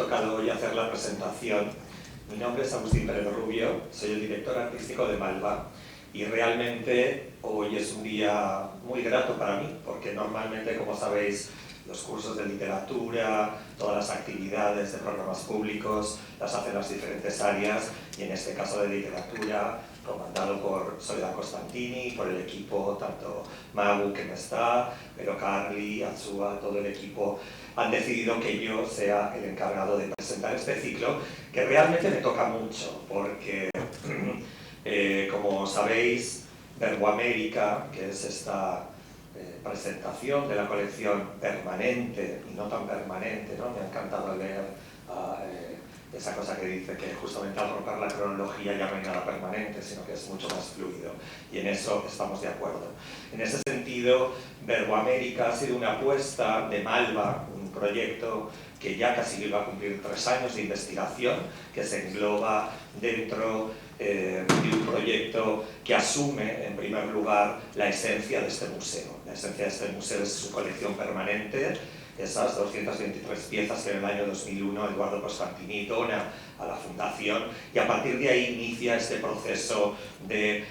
tocado hoy hacer la presentación. Mi nombre es Agustín Pérez Rubio, soy el director artístico de Malva y realmente hoy es un día muy grato para mí porque normalmente, como sabéis, los cursos de literatura, todas las actividades de programas públicos las hacen las diferentes áreas y en este caso de literatura, comandado por Soledad Costantini, por el equipo, tanto Magu que no está, pero Carly, Atsua, todo el equipo, han decidido que yo sea el encargado de presentar este ciclo, que realmente me toca mucho, porque como sabéis, Verboamérica, que es esta presentación de la colección permanente y no tan permanente, ¿no? Me ha encantado leer esa cosa que dice que justamente al romper la cronología ya no hay nada permanente, sino que es mucho más fluido, y en eso estamos de acuerdo. En ese sentido, Verboamérica ha sido una apuesta de Malva, un proyecto que ya casi iba a cumplir 3 años de investigación, que se engloba dentro de un proyecto que asume, en primer lugar, la esencia de este museo. La esencia de este museo es su colección permanente, esas 223 piezas que en el año 2001 Eduardo Costantini dona a la Fundación, y a partir de ahí inicia este proceso de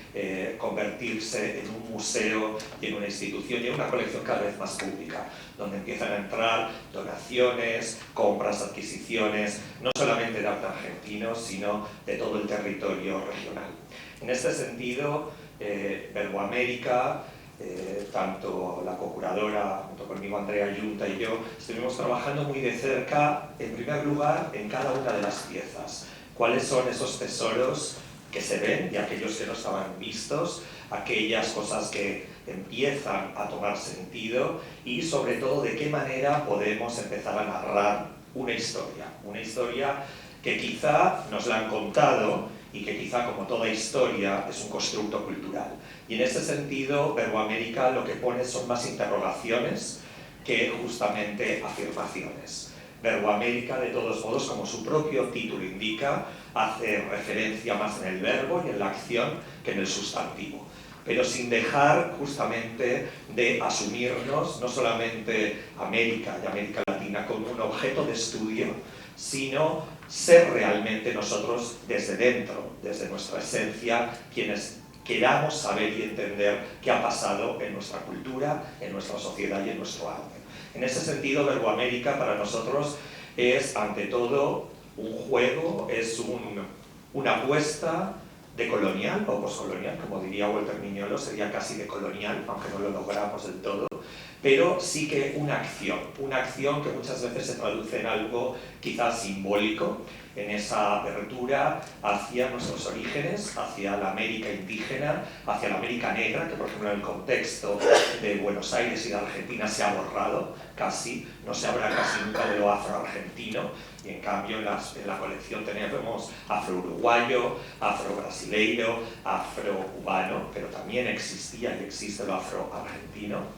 convertirse en un museo y en una institución y en una colección cada vez más pública, donde empiezan a entrar donaciones, compras, adquisiciones, no solamente de arte argentino, sino de todo el territorio regional. En este sentido, Verboamérica, tanto la co-curadora, junto conmigo Andrea Yunta y yo, estuvimos trabajando muy de cerca, en primer lugar, en cada una de las piezas. ¿Cuáles son esos tesoros que se ven y aquellos que no estaban vistos? Aquellas cosas que empiezan a tomar sentido y, sobre todo, de qué manera podemos empezar a narrar una historia que quizá nos la han contado y que quizá, como toda historia, es un constructo cultural. Y en ese sentido, Verboamérica lo que pone son más interrogaciones que justamente afirmaciones. Verboamérica, de todos modos, como su propio título indica, hace referencia más en el verbo y en la acción que en el sustantivo, pero sin dejar justamente de asumirnos no solamente América y América Latina como un objeto de estudio, sino ser realmente nosotros desde dentro, desde nuestra esencia, quienes queramos saber y entender qué ha pasado en nuestra cultura, en nuestra sociedad y en nuestro arte. En ese sentido, Verboamérica para nosotros es, ante todo, un juego, es una apuesta de colonial o poscolonial, como diría Walter Mignolo, sería casi de colonial, aunque no lo logramos del todo, pero sí que una acción que muchas veces se traduce en algo quizás simbólico, en esa apertura hacia nuestros orígenes, hacia la América indígena, hacia la América negra, que por ejemplo en el contexto de Buenos Aires y de Argentina se ha borrado casi, no se habla casi nunca de lo afroargentino, y en cambio en la colección tenemos afro-uruguayo, afro-brasileiro, afro-cubano, pero también existía y existe lo afro-argentino.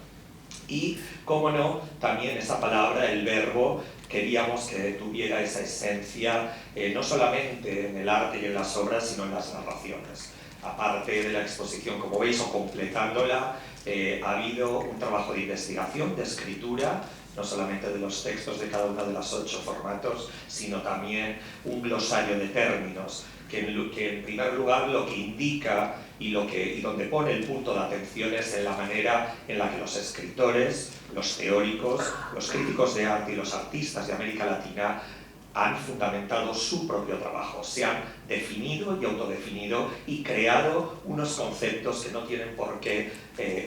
Y, cómo no, también esa palabra, el verbo, queríamos que tuviera esa esencia, no solamente en el arte y en las obras, sino en las narraciones. Aparte de la exposición, como veis, o completándola, ha habido un trabajo de investigación, de escritura, no solamente de los textos de cada uno de los 8 formatos, sino también un glosario de términos, que en primer lugar lo que indica y donde pone el punto de atención es en la manera en la que los escritores, los teóricos, los críticos de arte y los artistas de América Latina han fundamentado su propio trabajo, se han definido y autodefinido y creado unos conceptos que no tienen por qué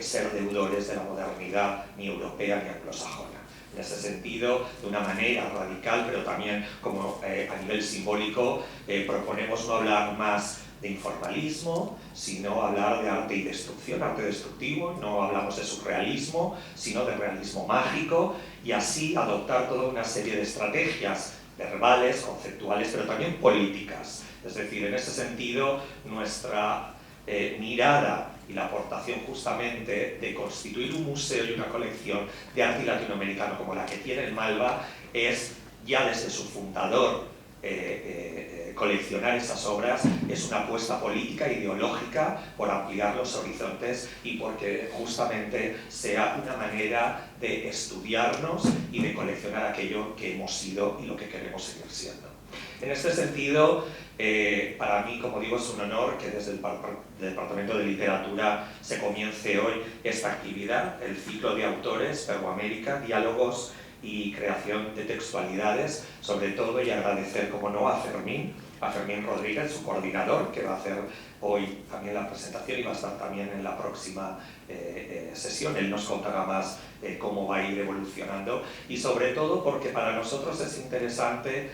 ser deudores de la modernidad ni europea ni anglosajona. En ese sentido, de una manera radical, pero también como a nivel simbólico, proponemos no hablar más de informalismo, sino hablar de arte y destrucción, arte destructivo. No hablamos de surrealismo, sino de realismo mágico, y así adoptar toda una serie de estrategias verbales, conceptuales, pero también políticas. Es decir, en ese sentido, nuestra mirada y la aportación justamente de constituir un museo y una colección de arte latinoamericano como la que tiene el Malva es, ya desde su fundador, coleccionar esas obras es una apuesta política, ideológica, por ampliar los horizontes y porque justamente sea una manera de estudiarnos y de coleccionar aquello que hemos sido y lo que queremos seguir siendo. En este sentido, para mí, como digo, es un honor que desde el Departamento de Literatura se comience hoy esta actividad, el ciclo de autores, Perú-América, diálogos y creación de textualidades, sobre todo, y agradecer, como no, a Fermín Rodríguez, su coordinador, que va a hacer hoy también la presentación y va a estar también en la próxima sesión. Él nos contará más cómo va a ir evolucionando y sobre todo porque para nosotros es interesante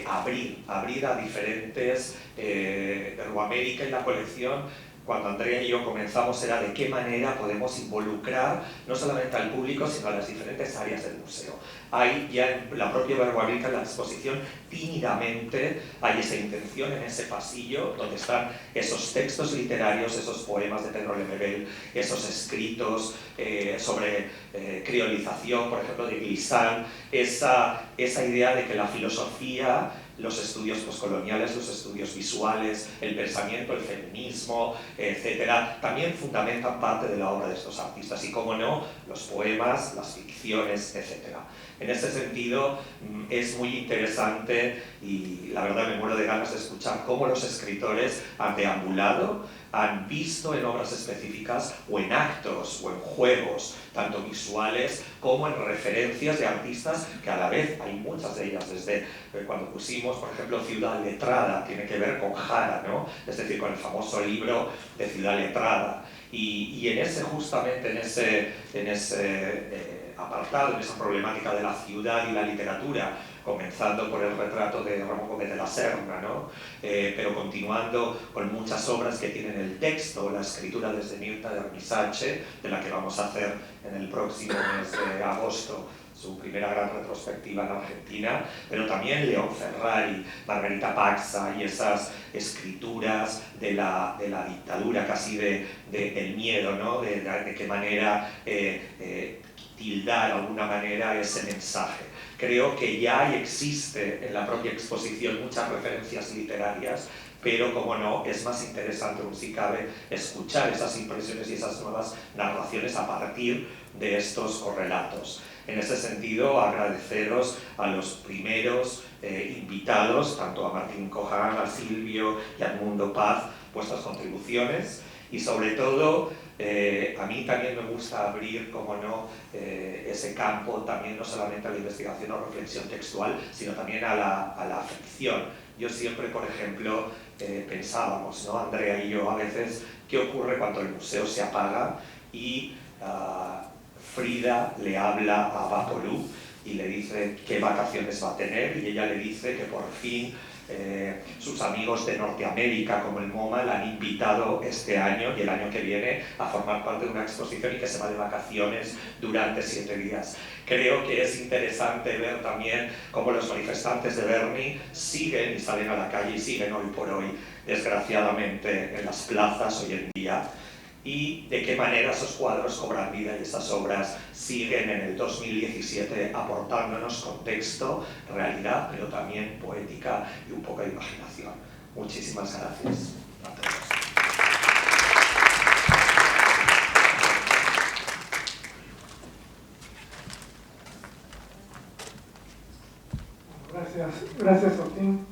abrir a diferentes Perú-América en la colección. Cuando Andrea y yo comenzamos era de qué manera podemos involucrar no solamente al público sino a las diferentes áreas del museo. Hay ya en la propia Perú-América, en la exposición, tímidamente hay esa intención en ese pasillo donde están esos textos literarios, esos poemas de Pedro Lemebel, esos escritos sobre criolización, por ejemplo, de Glissant, esa idea de que la filosofía, los estudios postcoloniales, los estudios visuales, el pensamiento, el feminismo, etcétera, también fundamentan parte de la obra de estos artistas y, como no, los poemas, las ficciones, etcétera. En ese sentido, es muy interesante y la verdad me muero de ganas de escuchar cómo los escritores han deambulado, han visto en obras específicas o en actos o en juegos, tanto visuales como en referencias de artistas que a la vez hay muchas de ellas, desde cuando pusimos, por ejemplo, Ciudad Letrada, tiene que ver con Jara, ¿no? Es decir, con el famoso libro de Ciudad Letrada. Y en ese, justamente en ese apartado, en esa problemática de la ciudad y la literatura, comenzando por el retrato de Ramón Gómez de la Serna, ¿no? Pero continuando con muchas obras que tienen el texto, la escritura desde Mirta de Armisache, de la que vamos a hacer en el próximo mes de agosto su primera gran retrospectiva en Argentina, pero también León Ferrari, Margarita Paxa y esas escrituras de la dictadura, casi del miedo, ¿no? De qué manera tildar de alguna manera ese mensaje. Creo que ya existe en la propia exposición muchas referencias literarias, pero como no, es más interesante aún si cabe escuchar esas impresiones y esas nuevas narraciones a partir de estos correlatos. En ese sentido, agradeceros a los primeros invitados, tanto a Martín Coján, a Silvio y a Edmundo Paz, vuestras contribuciones y sobre todo a mí también me gusta abrir, como no, ese campo también no solamente a la investigación o reflexión textual, sino también a la ficción. Yo siempre, por ejemplo, pensábamos, ¿no? Andrea y yo a veces, ¿qué ocurre cuando el museo se apaga y Frida le habla a Vaporú y le dice qué vacaciones va a tener y ella le dice que por fin sus amigos de Norteamérica como el MoMA la han invitado este año y el año que viene a formar parte de una exposición y que se va de vacaciones durante 7 días. Creo que es interesante ver también cómo los manifestantes de Berni siguen y salen a la calle y siguen hoy por hoy, desgraciadamente, en las plazas hoy en día, y de qué manera esos cuadros cobran vida y esas obras siguen en el 2017 aportándonos contexto, realidad, pero también poética y un poco de imaginación. Muchísimas gracias a todos. Gracias, Martín.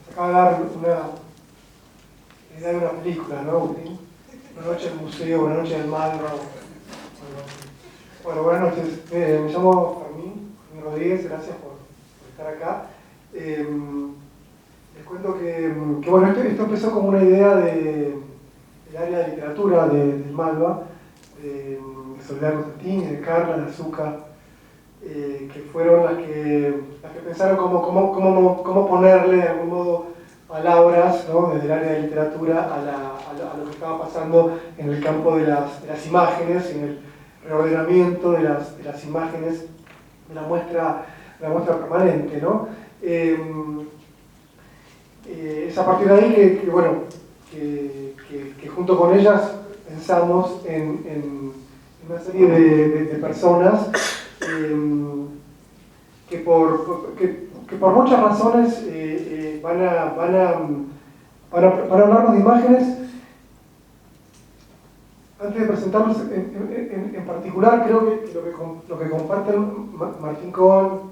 Nos acaba de dar una idea de una película, ¿no, Agustín? Una noche en el museo, una noche en el Malva. Bueno, buenas noches. Me llamo Fermín Rodríguez, gracias por estar acá. Les cuento que bueno, esto empezó como una idea del área de literatura del Malva, de Soledad Constantini, de Carla, de Azúcar, que fueron las que pensaron cómo ponerle de algún modo palabras, ¿no? Desde el área de literatura a lo que estaba pasando en el campo de las imágenes, en el reordenamiento de las imágenes, de la muestra permanente, ¿no? Es a partir de ahí que junto con ellas pensamos en una serie de personas que que por muchas razones van a hablarnos de imágenes. Antes de presentarlos en particular, creo que lo que comparten Martín Cohn,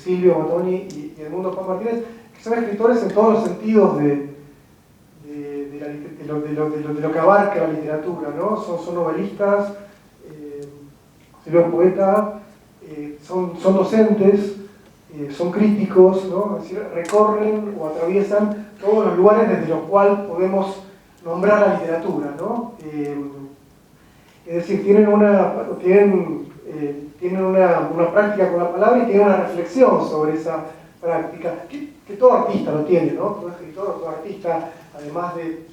Silvio Bottoni y Edmundo Paz Martínez, que son escritores en todos los sentidos de lo que abarca la literatura, ¿no? Son novelistas, Silvio es poeta, son docentes, son críticos, ¿no? Es decir, recorren o atraviesan todos los lugares desde los cuales podemos nombrar la literatura, ¿no? Es decir, tienen una práctica con la palabra y tienen una reflexión sobre esa práctica, que todo artista lo tiene, ¿no? Todo escritor, todo artista, además de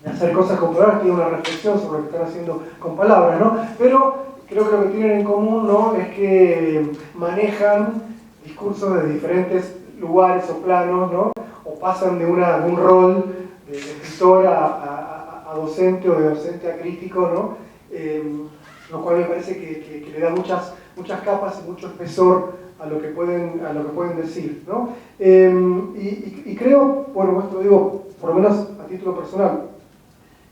hacer cosas con palabras, tiene una reflexión sobre lo que están haciendo con palabras, ¿no? Pero creo que lo que tienen en común, ¿no?, es que manejan discursos de diferentes lugares o planos, ¿no? O pasan de un rol de escritor a docente o de docente a crítico, ¿no? Lo cual me parece que le da muchas capas y mucho espesor a lo que pueden decir, ¿no? Y creo, bueno, esto lo digo por lo menos a título personal,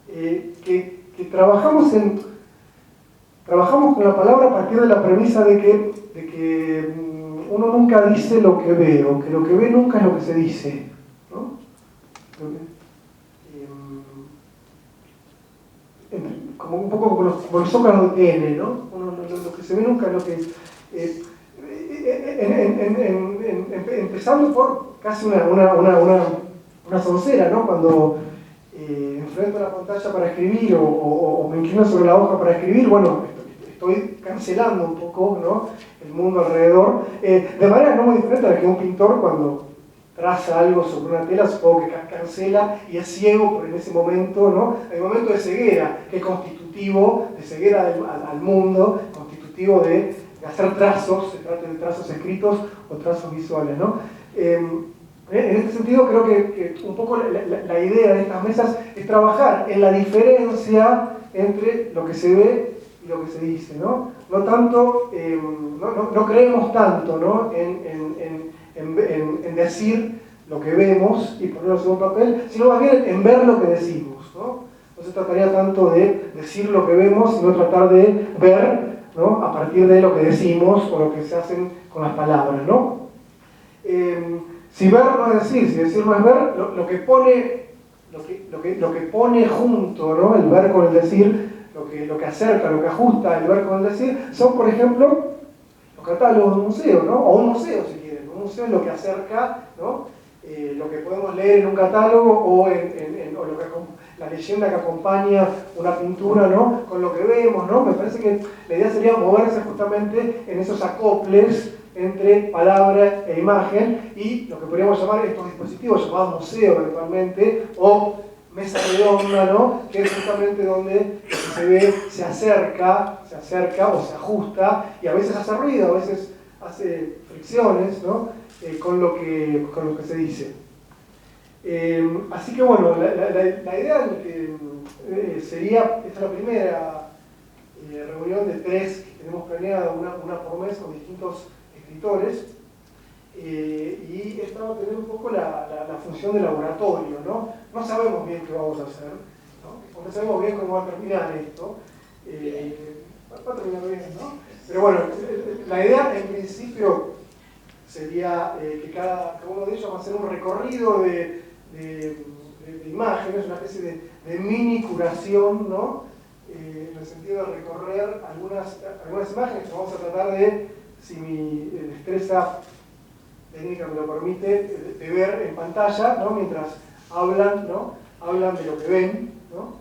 que trabajamos con la palabra a partir de la premisa de que uno nunca dice lo que ve, o que lo que ve nunca es lo que se dice, ¿no? Como un poco como los zócalos de N, ¿no? Lo que se ve nunca es lo que... empezando por casi una soncera, ¿no? Cuando enfrento la pantalla para escribir o me inclino sobre la hoja para escribir, bueno, estoy cancelando un poco, ¿no?, el mundo alrededor, de manera no muy diferente a la que un pintor cuando traza algo sobre una tela, supongo que cancela y es ciego en ese momento, ¿no? Hay un momento de ceguera, que es constitutivo de ceguera al mundo, constitutivo de hacer trazos, se trata de trazos escritos o trazos visuales, ¿no? En este sentido creo que un poco la idea de estas mesas es trabajar en la diferencia entre lo que se ve y lo que se dice, ¿no? No tanto, no creemos tanto, ¿no?, en decir lo que vemos y ponerlo en un papel, sino más bien en ver lo que decimos, ¿no? No se trataría tanto de decir lo que vemos, sino tratar de ver, ¿no?, a partir de lo que decimos o lo que se hacen con las palabras, ¿no? Si ver no es decir, si decir no es ver, lo que pone junto, ¿no?, el ver con el decir, lo que acerca, lo que ajusta el ver con el decir, son, por ejemplo, los catálogos de un museo, ¿no? O un museo, si quieren. Un museo es lo que acerca, ¿no?, lo que podemos leer en un catálogo o la leyenda que acompaña una pintura, ¿no?, con lo que vemos, ¿no? Me parece que la idea sería moverse justamente en esos acoples entre palabra e imagen y lo que podríamos llamar estos dispositivos llamados museo eventualmente, o mesa redonda, ¿no?, que es justamente donde se ve, se acerca o se ajusta y a veces hace ruido, a veces hace fricciones, ¿no?, con lo que se dice. Así que bueno, la idea sería, esta es la primera reunión de 3 que tenemos planeada, una por mes con distintos escritores, y esta va a tener un poco la función de laboratorio, ¿no? No sabemos bien qué vamos a hacer, ¿no? No sabemos bien cómo va a terminar esto, va a terminar bien, ¿no? Pero bueno, la idea en principio sería que cada uno de ellos va a hacer un recorrido de imágenes, una especie de mini curación, ¿no? En el sentido de recorrer algunas imágenes que vamos a tratar de, si mi destreza técnica me lo permite, de ver en pantalla, ¿no?, mientras hablan, ¿no?, hablan de lo que ven, ¿no?,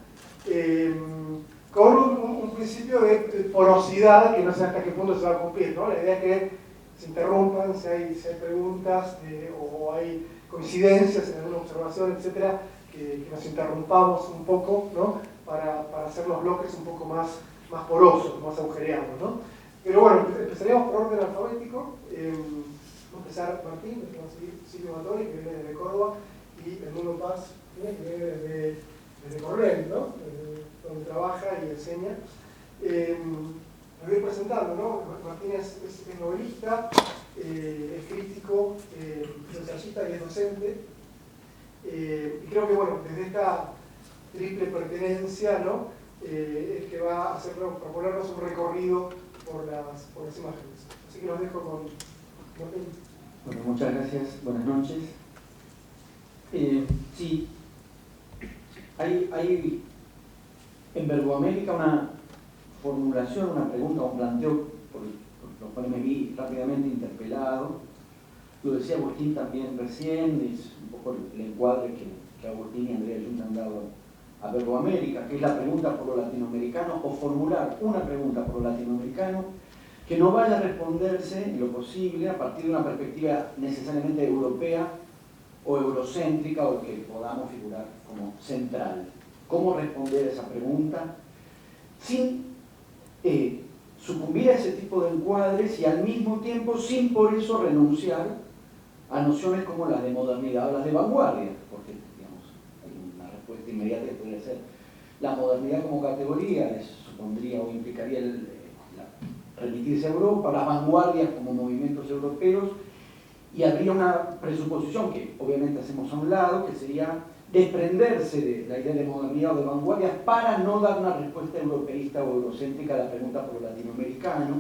con un principio de porosidad que no sé hasta qué punto se va a cumplir, ¿no? La idea es que se interrumpan si hay preguntas o hay coincidencias en alguna observación, etcétera, que nos interrumpamos un poco, ¿no?, para hacer los bloques un poco más porosos, más agujereados, ¿no? Pero bueno, empezaríamos por orden alfabético. Vamos a empezar Martín, después vamos a seguir Silvio Bottoni, que viene desde Córdoba, y Edmundo Paz, que viene desde Corrientes, ¿no?, donde trabaja y enseña. Me voy presentando, ¿no? Martín es novelista, es crítico, artista y es docente. Y creo que, bueno, desde esta triple pertenencia, ¿no? Es que va a proponernos un recorrido por las imágenes. Así que los dejo con Martín. Bueno, muchas gracias. Buenas noches. Sí, hay en Verboamérica una formulación, una pregunta, un planteo por lo cual me vi rápidamente interpelado. Lo decía Agustín también recién, es un poco el encuadre que Agustín y Andrea Yunta han dado a Verboamérica, que es la pregunta por lo latinoamericano, o formular una pregunta por lo latinoamericano que no vaya a responderse en lo posible a partir de una perspectiva necesariamente europea o eurocéntrica, o que podamos figurar como central. ¿Cómo responder a esa pregunta sin sucumbir a ese tipo de encuadres y al mismo tiempo sin por eso renunciar a nociones como las de modernidad o las de vanguardia? Porque, digamos, hay una respuesta inmediata que podría ser la modernidad como categoría, les supondría o implicaría remitirse a Europa, las vanguardias como movimientos europeos, y habría una presuposición que obviamente hacemos a un lado, que sería desprenderse de la idea de modernidad o de vanguardia para no dar una respuesta europeísta o eurocéntrica a la pregunta por lo latinoamericano,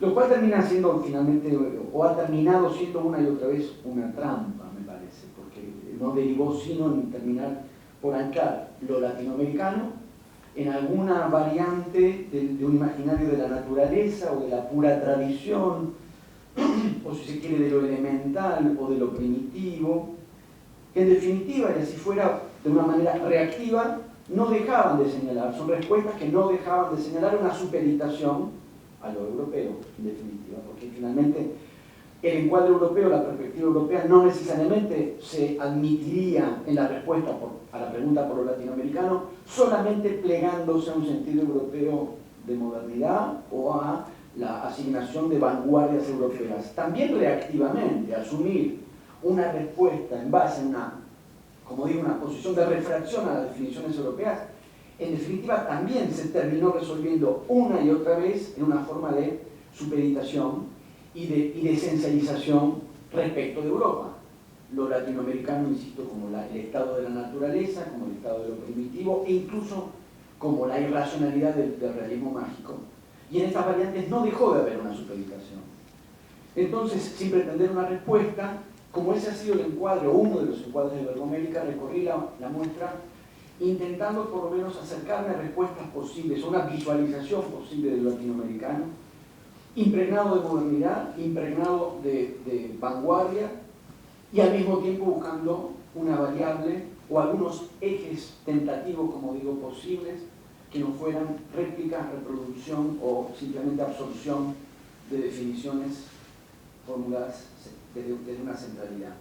lo cual termina siendo finalmente, o ha terminado siendo una y otra vez una trampa, me parece, porque no derivó sino en terminar por anclar lo latinoamericano en alguna variante de un imaginario de la naturaleza o de la pura tradición, o si se quiere de lo elemental o de lo primitivo, que en definitiva, y así fuera de una manera reactiva, no dejaban de señalar, son respuestas que no dejaban de señalar una supeditación a lo europeo, en definitiva, porque finalmente el encuadre europeo, la perspectiva europea, no necesariamente se admitiría en la respuesta a la pregunta por lo latinoamericano, solamente plegándose a un sentido europeo de modernidad o a la asignación de vanguardias europeas. También reactivamente, asumir una respuesta en base a una, como digo, una posición de refracción a las definiciones europeas, en definitiva también se terminó resolviendo una y otra vez en una forma de supeditación y de esencialización respecto de Europa. Lo latinoamericano, insisto, como el estado de la naturaleza, como el estado de lo primitivo, e incluso como la irracionalidad del realismo mágico. Y en estas variantes no dejó de haber una supeditación. Entonces, sin pretender una respuesta, como ese ha sido el encuadre, o uno de los encuadres de Verboamérica, recorrí la muestra intentando por lo menos acercarme a respuestas posibles, a una visualización posible del latinoamericano, impregnado de modernidad, impregnado de vanguardia, y al mismo tiempo buscando una variable o algunos ejes tentativos, como digo, posibles, que no fueran réplica, reproducción o simplemente absorción de definiciones formuladas desde una centralidad.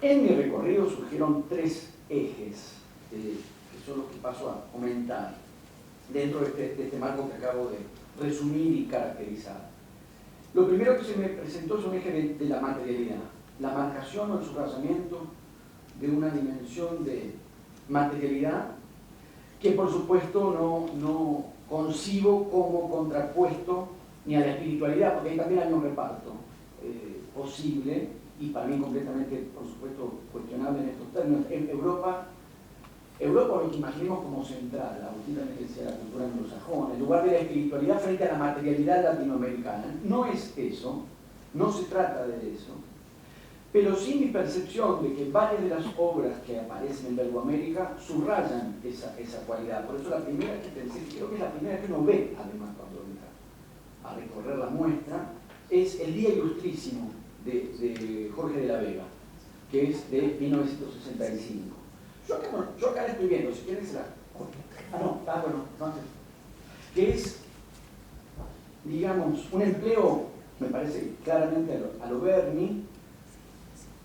En mi recorrido surgieron tres ejes, que son los que paso a comentar dentro de este marco que acabo de resumir y caracterizar. Lo primero que se me presentó es un eje de la materialidad, la marcación o el subrayamiento de una dimensión de materialidad que por supuesto no concibo como contrapuesto ni a la espiritualidad, porque ahí también hay un reparto posible y para mí completamente, por supuesto, cuestionable en estos términos. En Europa lo que imaginemos como central, Agustín también decía la cultura anglosajona, en lugar de la espiritualidad frente a la materialidad latinoamericana. No es eso, no se trata de eso, pero sí mi percepción de que varias de las obras que aparecen en Verboamérica subrayan esa cualidad. Por eso la primera que pensé, creo que es la primera que uno ve, además, cuando entra a recorrer la muestra, es El Día Ilustrísimo de Jorge de la Vega, que es de 1965. Yo acá la estoy viendo, si quieres la... que es, digamos, un empleo, me parece claramente a lo Berni,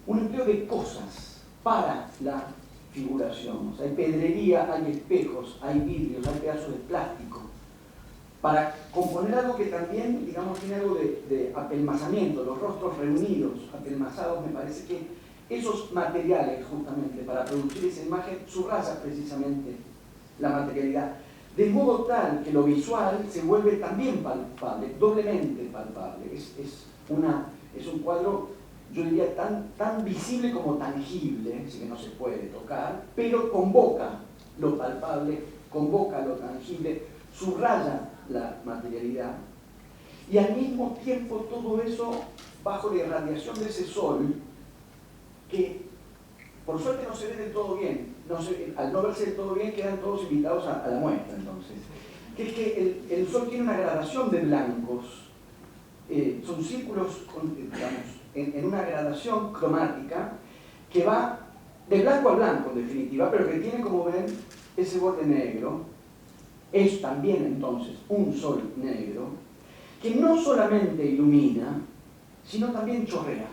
un empleo de cosas para la figuración. O sea, hay pedrería, hay espejos, hay vidrios, hay pedazos de plástico, para componer algo que también, digamos, tiene algo de apelmazamiento, los rostros reunidos, apelmazados. Me parece que esos materiales, justamente, para producir esa imagen, subrayan precisamente la materialidad, de modo tal que lo visual se vuelve también palpable, doblemente palpable. Es un cuadro yo diría tan visible como tangible, así que no se puede tocar, pero convoca lo palpable, convoca lo tangible, subraya la materialidad, y al mismo tiempo todo eso bajo la irradiación de ese sol, que por suerte no se ve del todo bien. Al no verse del todo bien quedan todos invitados a la muestra, entonces. Que es que el sol tiene una gradación de blancos, son círculos, digamos, en una gradación cromática que va de blanco a blanco, en definitiva, pero que tiene, como ven, ese borde negro. Es también, entonces, un sol negro, que no solamente ilumina, sino también chorrea.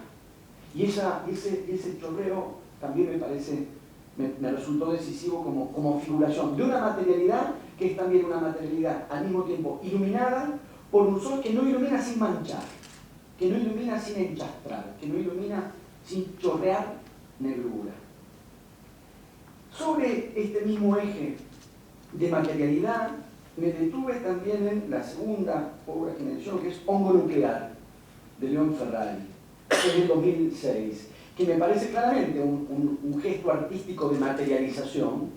Y ese chorreo también me resultó decisivo como figuración de una materialidad que es también una materialidad al mismo tiempo iluminada por un sol que no ilumina sin manchar, que no ilumina sin enchastrar, que no ilumina sin chorrear negrura. Sobre este mismo eje de materialidad me detuve también en la segunda obra que menciono, que es Hongo Nuclear, de León Ferrari, que es del 2006, que me parece claramente un gesto artístico de materialización,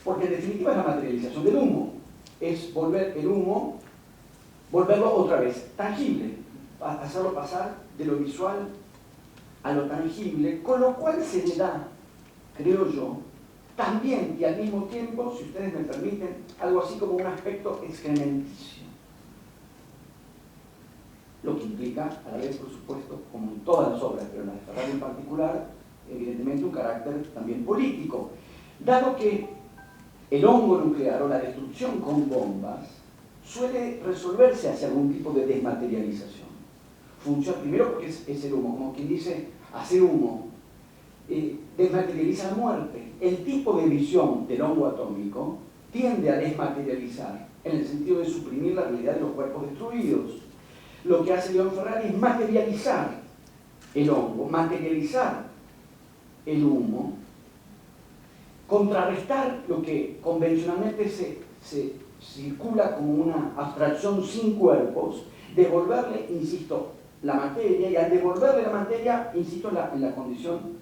porque en definitiva es la materialización del humo, es volver el humo, volverlo otra vez tangible, hacerlo pasar de lo visual a lo tangible, con lo cual se le da, creo yo, también y al mismo tiempo, si ustedes me permiten, algo así como un aspecto excrementicio. Lo que implica, a la vez, por supuesto, como en todas las obras, pero en la de Ferrari en particular, evidentemente un carácter también político. Dado que el hongo nuclear o la destrucción con bombas suele resolverse hacia algún tipo de desmaterialización. Funciona primero porque es el humo, como quien dice, hacer humo desmaterializa la muerte. El tipo de visión del hongo atómico tiende a desmaterializar, en el sentido de suprimir la realidad de los cuerpos destruidos. Lo que hace León Ferrari es materializar el hongo, materializar el humo, contrarrestar lo que convencionalmente se circula como una abstracción sin cuerpos, devolverle, insisto, la materia, y al devolverle la materia, insisto, en la condición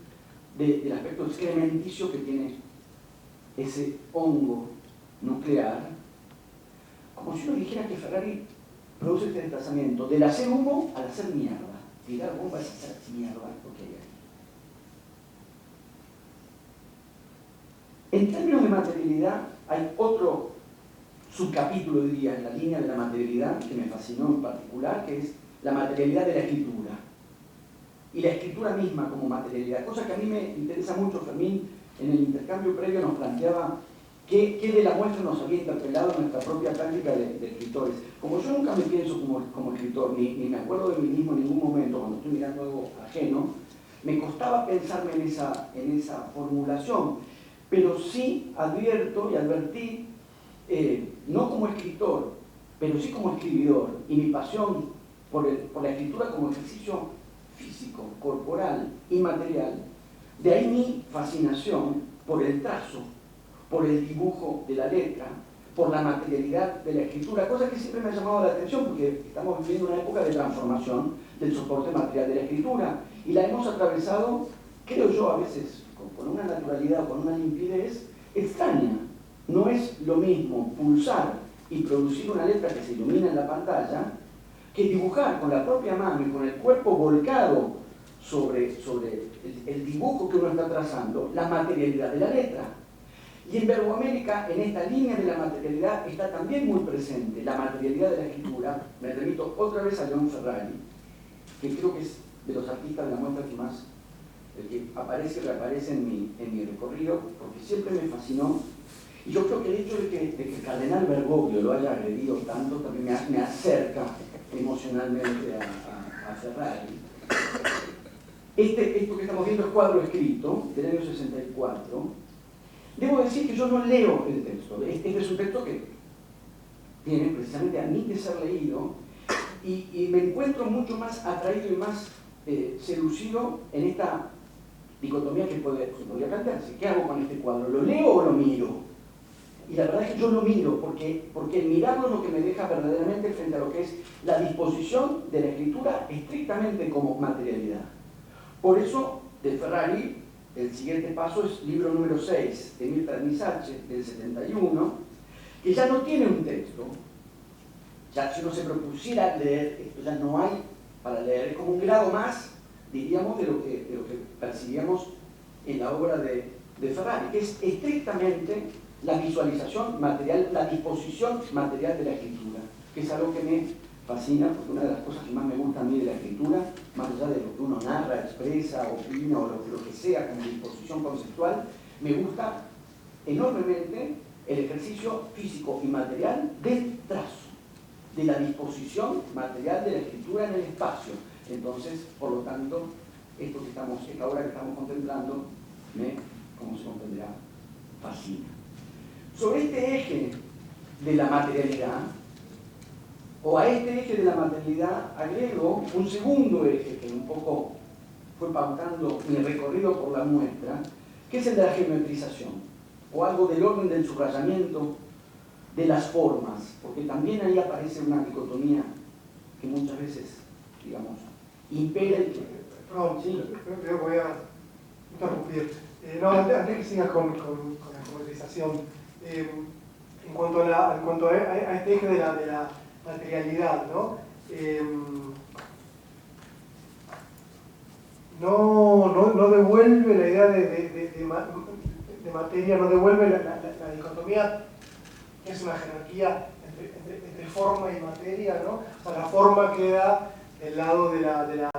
del aspecto excrementicio que tiene ese hongo nuclear, como si uno dijera que Ferrari produce este desplazamiento del hacer humo al hacer mierda. Tirar bombas es hacer mierda lo que hay ahí. En términos de materialidad, hay otro subcapítulo, diría, en la línea de la materialidad que me fascinó en particular, que es la materialidad de la escritura. Y la escritura misma como materialidad, cosa que a mí me interesa mucho. Fermín, en el intercambio previo, nos planteaba qué de la muestra nos había interpelado en nuestra propia práctica de escritores. Como yo nunca me pienso como escritor, ni me acuerdo de mí mismo en ningún momento cuando estoy mirando algo ajeno, me costaba pensarme en esa formulación, pero sí advierto y advertí, no como escritor, pero sí como escribidor, y mi pasión por la escritura como ejercicio físico, corporal, inmaterial, de ahí mi fascinación por el trazo, por el dibujo de la letra, por la materialidad de la escritura, cosa que siempre me ha llamado la atención porque estamos viviendo una época de transformación del soporte material de la escritura y la hemos atravesado, creo yo, a veces con una naturalidad o con una limpidez extraña. No es lo mismo pulsar y producir una letra que se ilumina en la pantalla que dibujar con la propia mano y con el cuerpo volcado sobre el dibujo que uno está trazando, la materialidad de la letra. Y en Verboamérica, en esta línea de la materialidad, está también muy presente la materialidad de la escritura. Me remito otra vez a León Ferrari, que creo que es de los artistas de la muestra que más, el que aparece y reaparece en mi recorrido, porque siempre me fascinó. Y yo creo que el hecho de que el cardenal Bergoglio lo haya agredido tanto también me acerca emocionalmente a Ferrari. Esto que estamos viendo es cuadro escrito del año 64. Debo decir que yo no leo el texto. Este es un texto que tiene precisamente, admite ser leído, y me encuentro mucho más atraído y más seducido en esta dicotomía que podría plantearse. ¿Qué hago con este cuadro? ¿Lo leo o lo miro? Y la verdad es que yo lo miro, porque el mirarlo es lo que me deja verdaderamente frente a lo que es la disposición de la escritura estrictamente como materialidad. Por eso, de Ferrari, el siguiente paso es libro número 6, de Emil Pernisache, del 71, que ya no tiene un texto. Ya si uno se propusiera leer, esto ya no hay para leer, es como un grado más, diríamos, de lo que percibíamos en la obra de Ferrari, que es estrictamente la visualización material, la disposición material de la escritura, que es algo que me fascina, porque una de las cosas que más me gusta a mí de la escritura, más allá de lo que uno narra, expresa, opina o lo que sea como disposición conceptual, me gusta enormemente el ejercicio físico y material del trazo, de la disposición material de la escritura en el espacio. Entonces, por lo tanto, esta obra que estamos contemplando como se comprenderá, fascina. Sobre este eje de la materialidad, o a este eje de la materialidad agrego un segundo eje que un poco fue pautando mi recorrido por la muestra, que es el de la geometrización, o algo del orden del subrayamiento de las formas, porque también ahí aparece una dicotomía que muchas veces, digamos, impera y que... Perdón, sí, creo que voy a interrumpir. No, antes que sigas con la geometrización, en cuanto a este eje de la materialidad, ¿no? No devuelve la idea de materia, no devuelve la dicotomía, que es una jerarquía entre forma y materia, ¿no? O sea, la forma queda del lado de la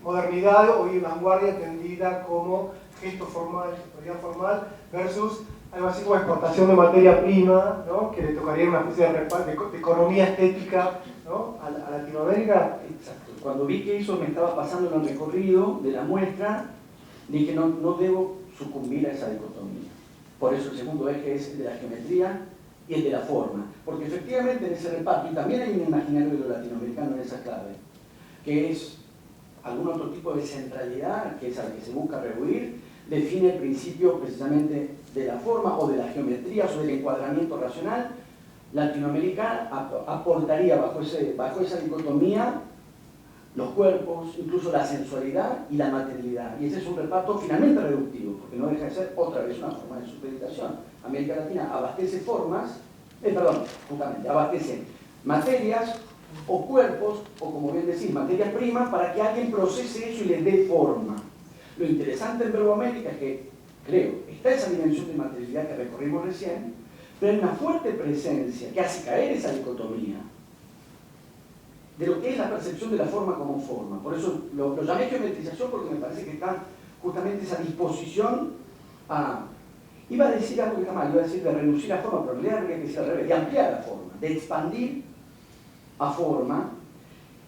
modernidad, hoy vanguardia entendida como gesto formal, gestoría formal, versus algo así como exportación de materia prima, ¿no? Que le tocaría una especie de economía estética, ¿no? a Latinoamérica. Exacto. Cuando vi que eso me estaba pasando en el recorrido de la muestra, dije no debo sucumbir a esa dicotomía. Por eso el segundo eje es el de la geometría y el de la forma. Porque efectivamente en ese reparto, y también hay un imaginario de lo latinoamericano en esa clave, que es algún otro tipo de centralidad, que es al que se busca rehuir, define el principio precisamente de la forma o de la geometría o del encuadramiento racional. Latinoamérica aportaría bajo esa dicotomía los cuerpos, incluso la sensualidad y la materialidad. Y ese es un reparto finalmente reductivo, porque no deja de ser otra vez una forma de supeditación. América Latina abastece abastece materias o cuerpos, o como bien decir, materias primas, para que alguien procese eso y le dé forma. Lo interesante en Verboamérica es que, creo, está esa dimensión de materialidad que recorrimos recién, pero hay una fuerte presencia que hace caer esa dicotomía de lo que es la percepción de la forma como forma. Por eso lo llamé geometrización, porque me parece que está justamente esa disposición a... Iba a decir algo que está mal, iba a decir de reducir la forma, pero en realidad habría que decir al revés, de ampliar la forma, de expandir a forma,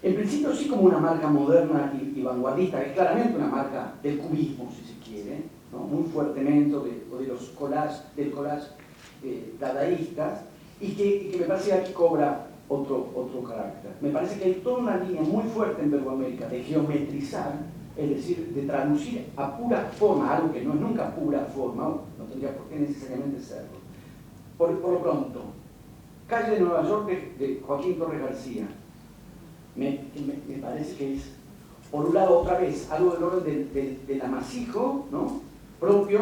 en principio sí como una marca moderna y vanguardista, que es claramente una marca del cubismo, si se quiere, ¿no? Muy fuertemente, o de los del collage dadaístas, y que me parece que aquí cobra otro carácter. Me parece que hay toda una línea muy fuerte en Verboamérica de geometrizar, es decir, de traducir a pura forma, algo que no es nunca pura forma, no tendría por qué necesariamente serlo. Por lo pronto, Calle de Nueva York de Joaquín Torres García, me parece que es, por un lado, otra vez, algo del orden del amasijo, ¿no? Propio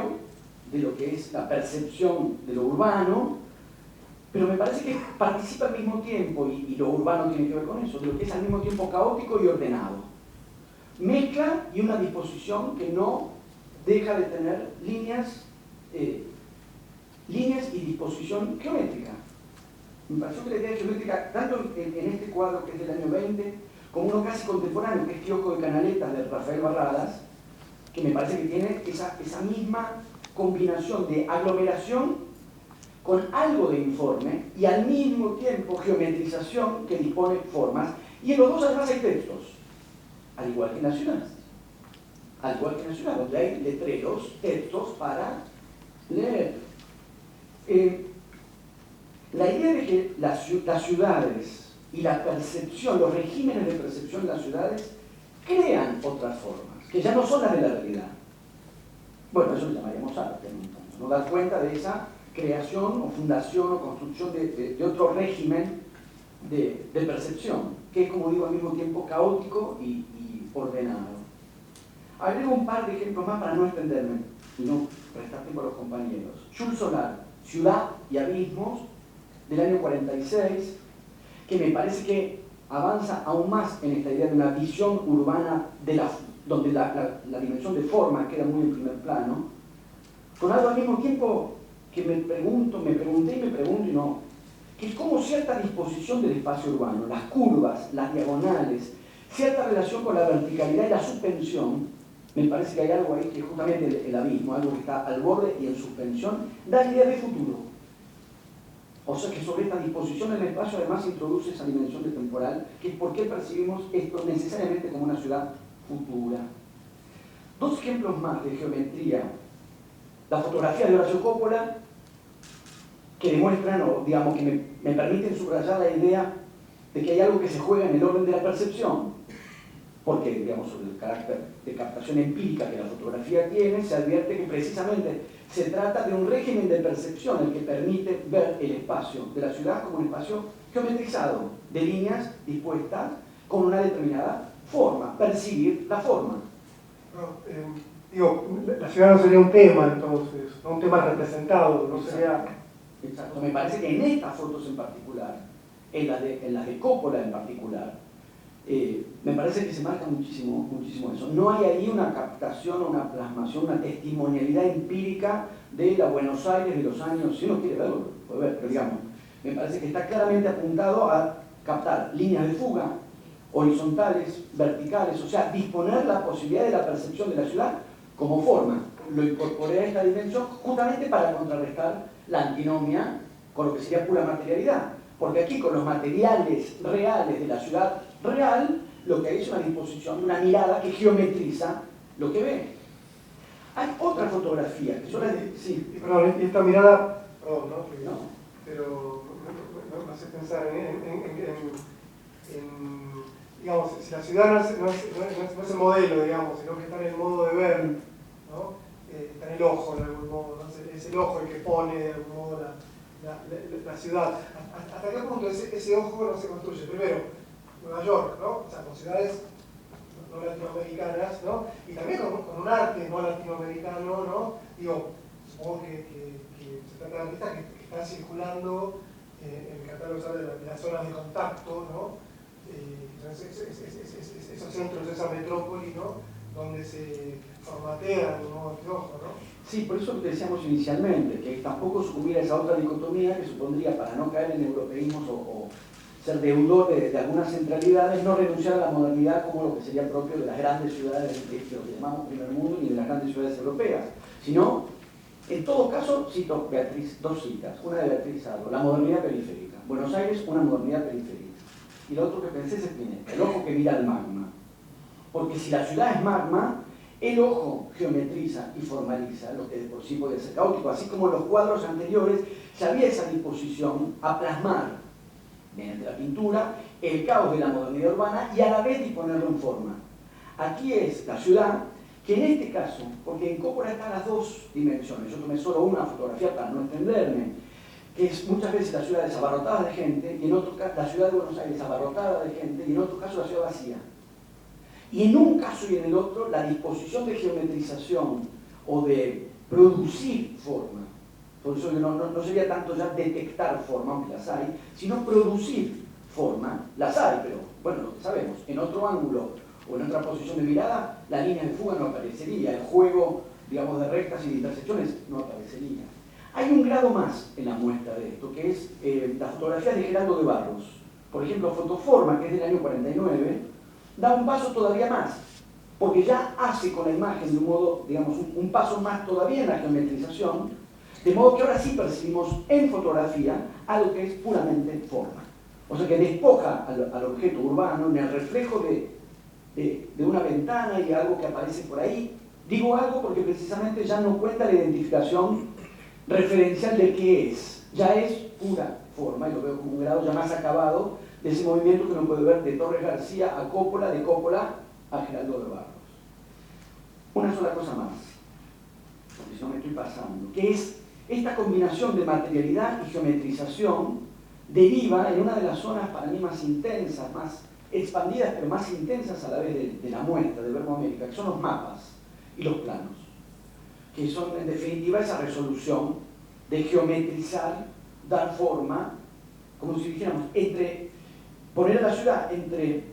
de lo que es la percepción de lo urbano, pero me parece que participa al mismo tiempo, y lo urbano tiene que ver con eso, de lo que es al mismo tiempo caótico y ordenado. Mezcla y una disposición que no deja de tener líneas y disposición geométrica. Me pareció que la idea geométrica, tanto en este cuadro que es del año 20, como uno casi contemporáneo, que es Kiosco de Canaletas, de Rafael Barradas, que me parece que tiene esa misma combinación de aglomeración con algo de informe y al mismo tiempo geometrización que dispone formas. Y en los dos además hay textos, al igual que en la ciudad. Al igual que en la ciudad, donde hay letreros, textos para leer. La idea de que las ciudades y la percepción, los regímenes de percepción de las ciudades crean otras formas, que ya no son las de la realidad. Bueno, eso lo llamaríamos arte, ¿no? Dar cuenta de esa creación o fundación o construcción de otro régimen de percepción, que es, como digo, al mismo tiempo caótico y ordenado. Agrego un par de ejemplos más para no extenderme y no prestar tiempo a los compañeros. Jules Solar, Ciudad y Abismos, del año 46, que me parece que avanza aún más en esta idea de una visión urbana donde la dimensión de forma queda muy en primer plano, con algo al mismo tiempo que me pregunté y no, que es como cierta disposición del espacio urbano, las curvas, las diagonales, cierta relación con la verticalidad y la suspensión, me parece que hay algo ahí que justamente el abismo, algo que está al borde y en suspensión, da idea de futuro. O sea que sobre esta disposición del espacio además introduce esa dimensión de temporal, que es por qué percibimos esto necesariamente como una ciudad futura. Dos ejemplos más de geometría. La fotografía de Horacio Coppola, que demuestran, o digamos que me permiten subrayar la idea de que hay algo que se juega en el orden de la percepción, porque, digamos, sobre el carácter de captación empírica que la fotografía tiene, se advierte que precisamente se trata de un régimen de percepción el que permite ver el espacio de la ciudad como un espacio geometrizado, de líneas dispuestas con una determinada forma, percibir la forma. Digo, la ciudad no sería un tema entonces, no un tema representado, no sería... Exacto, me parece que en estas fotos en particular, en las de Coppola en particular, me parece que se marca muchísimo eso. No hay ahí una captación, una plasmación, una testimonialidad empírica de la Buenos Aires de los años, si uno quiere verlo, puede ver, pero digamos, me parece que está claramente apuntado a captar líneas de fuga, horizontales, verticales, o sea, disponer la posibilidad de la percepción de la ciudad como forma. Lo incorporé a esta dimensión justamente para contrarrestar la antinomia con lo que sería pura materialidad. Porque aquí con los materiales reales de la ciudad real, lo que hay es una disposición de una mirada que geometriza lo que ve. Hay otra fotografía que son las de... Sí. Perdón, y esta mirada, perdón, ¿no? No. Pero me hace pensar digamos, si la ciudad no es el modelo, digamos, sino que está en el modo de ver, ¿no? Está en el ojo de algún modo, ¿no? Es el ojo el que pone de algún modo la ciudad. ¿Hasta qué punto ese ojo no se construye? Primero, Nueva York, ¿no? O sea, con ciudades no latinoamericanas, ¿no? Y también con un arte no latinoamericano, ¿no? Digo, supongo que se trata de artistas que están circulando en el catálogo de las zonas de contacto, ¿no? Entonces, esos centros, esa metrópoli, ¿no? Donde se formatea de un modo de ojo, ¿no? Sí, por eso decíamos inicialmente, que tampoco hubiera esa otra dicotomía que supondría, para no caer en europeísmos o ser deudor de algunas centralidades, no renunciar a la modernidad como lo que sería propio de las grandes ciudades de lo que llamamos primer mundo y de las grandes ciudades europeas, sino, en todo caso, cito dos citas, una de Beatriz Sado, la modernidad periférica. Buenos Aires, una modernidad periférica. Y lo otro que pensé es el ojo que mira al magma. Porque si la ciudad es magma, el ojo geometriza y formaliza lo que de por sí puede ser caótico, así como en los cuadros anteriores ya había esa disposición a plasmar, mediante la pintura, el caos de la modernidad urbana y a la vez disponerlo en forma. Aquí es la ciudad, que en este caso, porque en Coppola están las dos dimensiones, yo tomé solo una fotografía para no extenderme, que es muchas veces la ciudad desabarrotada de gente, y en otro caso la ciudad de Buenos Aires abarrotada de gente, y en otro caso la ciudad vacía. Y en un caso y en el otro, la disposición de geometrización o de producir forma, por eso no sería tanto ya detectar forma, aunque las hay, sino producir forma, las hay, pero bueno, lo que sabemos, en otro ángulo o en otra posición de mirada, la línea de fuga no aparecería, el juego, digamos, de rectas y de intersecciones no aparecería. Hay un grado más en la muestra de esto, que es la fotografía de Geraldo de Barros. Por ejemplo, Fotoforma, que es del año 49, da un paso todavía más, porque ya hace con la imagen de un modo, digamos, un paso más todavía en la geometrización, de modo que ahora sí percibimos en fotografía algo que es puramente forma. O sea que despoja al objeto urbano en el reflejo de una ventana y algo que aparece por ahí. Digo algo porque precisamente ya no cuenta la identificación referencial de qué es, ya es pura forma, y lo veo como un grado ya más acabado de ese movimiento que uno puede ver de Torres García a Coppola, de Coppola a Geraldo de Barros. Una sola cosa más, porque si no me estoy pasando, que es esta combinación de materialidad y geometrización deriva en una de las zonas para mí más intensas, más expandidas pero más intensas a la vez de la muestra de Verbo América, que son los mapas y los planos, que son en definitiva esa resolución de geometrizar, dar forma, como si dijéramos, poner a la ciudad entre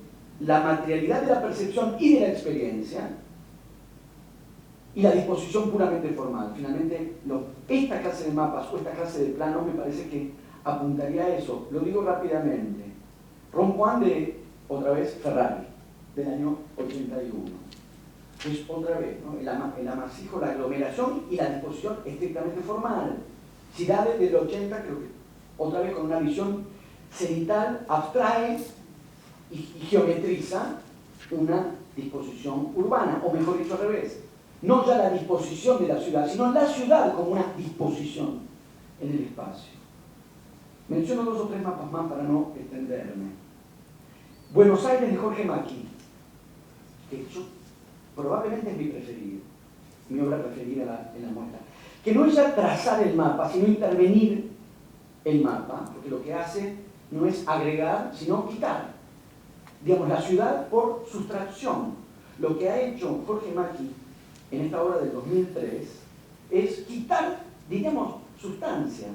la materialidad de la percepción y de la experiencia y la disposición puramente formal. Finalmente, esta clase de mapas o esta clase de planos me parece que apuntaría a eso. Lo digo rápidamente. Ron Juan de, otra vez, Ferrari, del año 81. Es otra vez, ¿no? el amasijo, la aglomeración y la disposición estrictamente formal. Ciudades del 80, creo que otra vez con una visión cenital, abstrae y geometriza una disposición urbana, o mejor dicho al revés. No ya la disposición de la ciudad, sino la ciudad como una disposición en el espacio. Menciono 2 o 3 mapas más para no extenderme. Buenos Aires de Jorge Macchi, que probablemente es mi preferido, mi obra preferida en la muestra. Que no es ya trazar el mapa, sino intervenir el mapa, porque lo que hace no es agregar, sino quitar. Digamos, la ciudad por sustracción. Lo que ha hecho Jorge Macchi en esta obra del 2003 es quitar, diríamos, sustancia,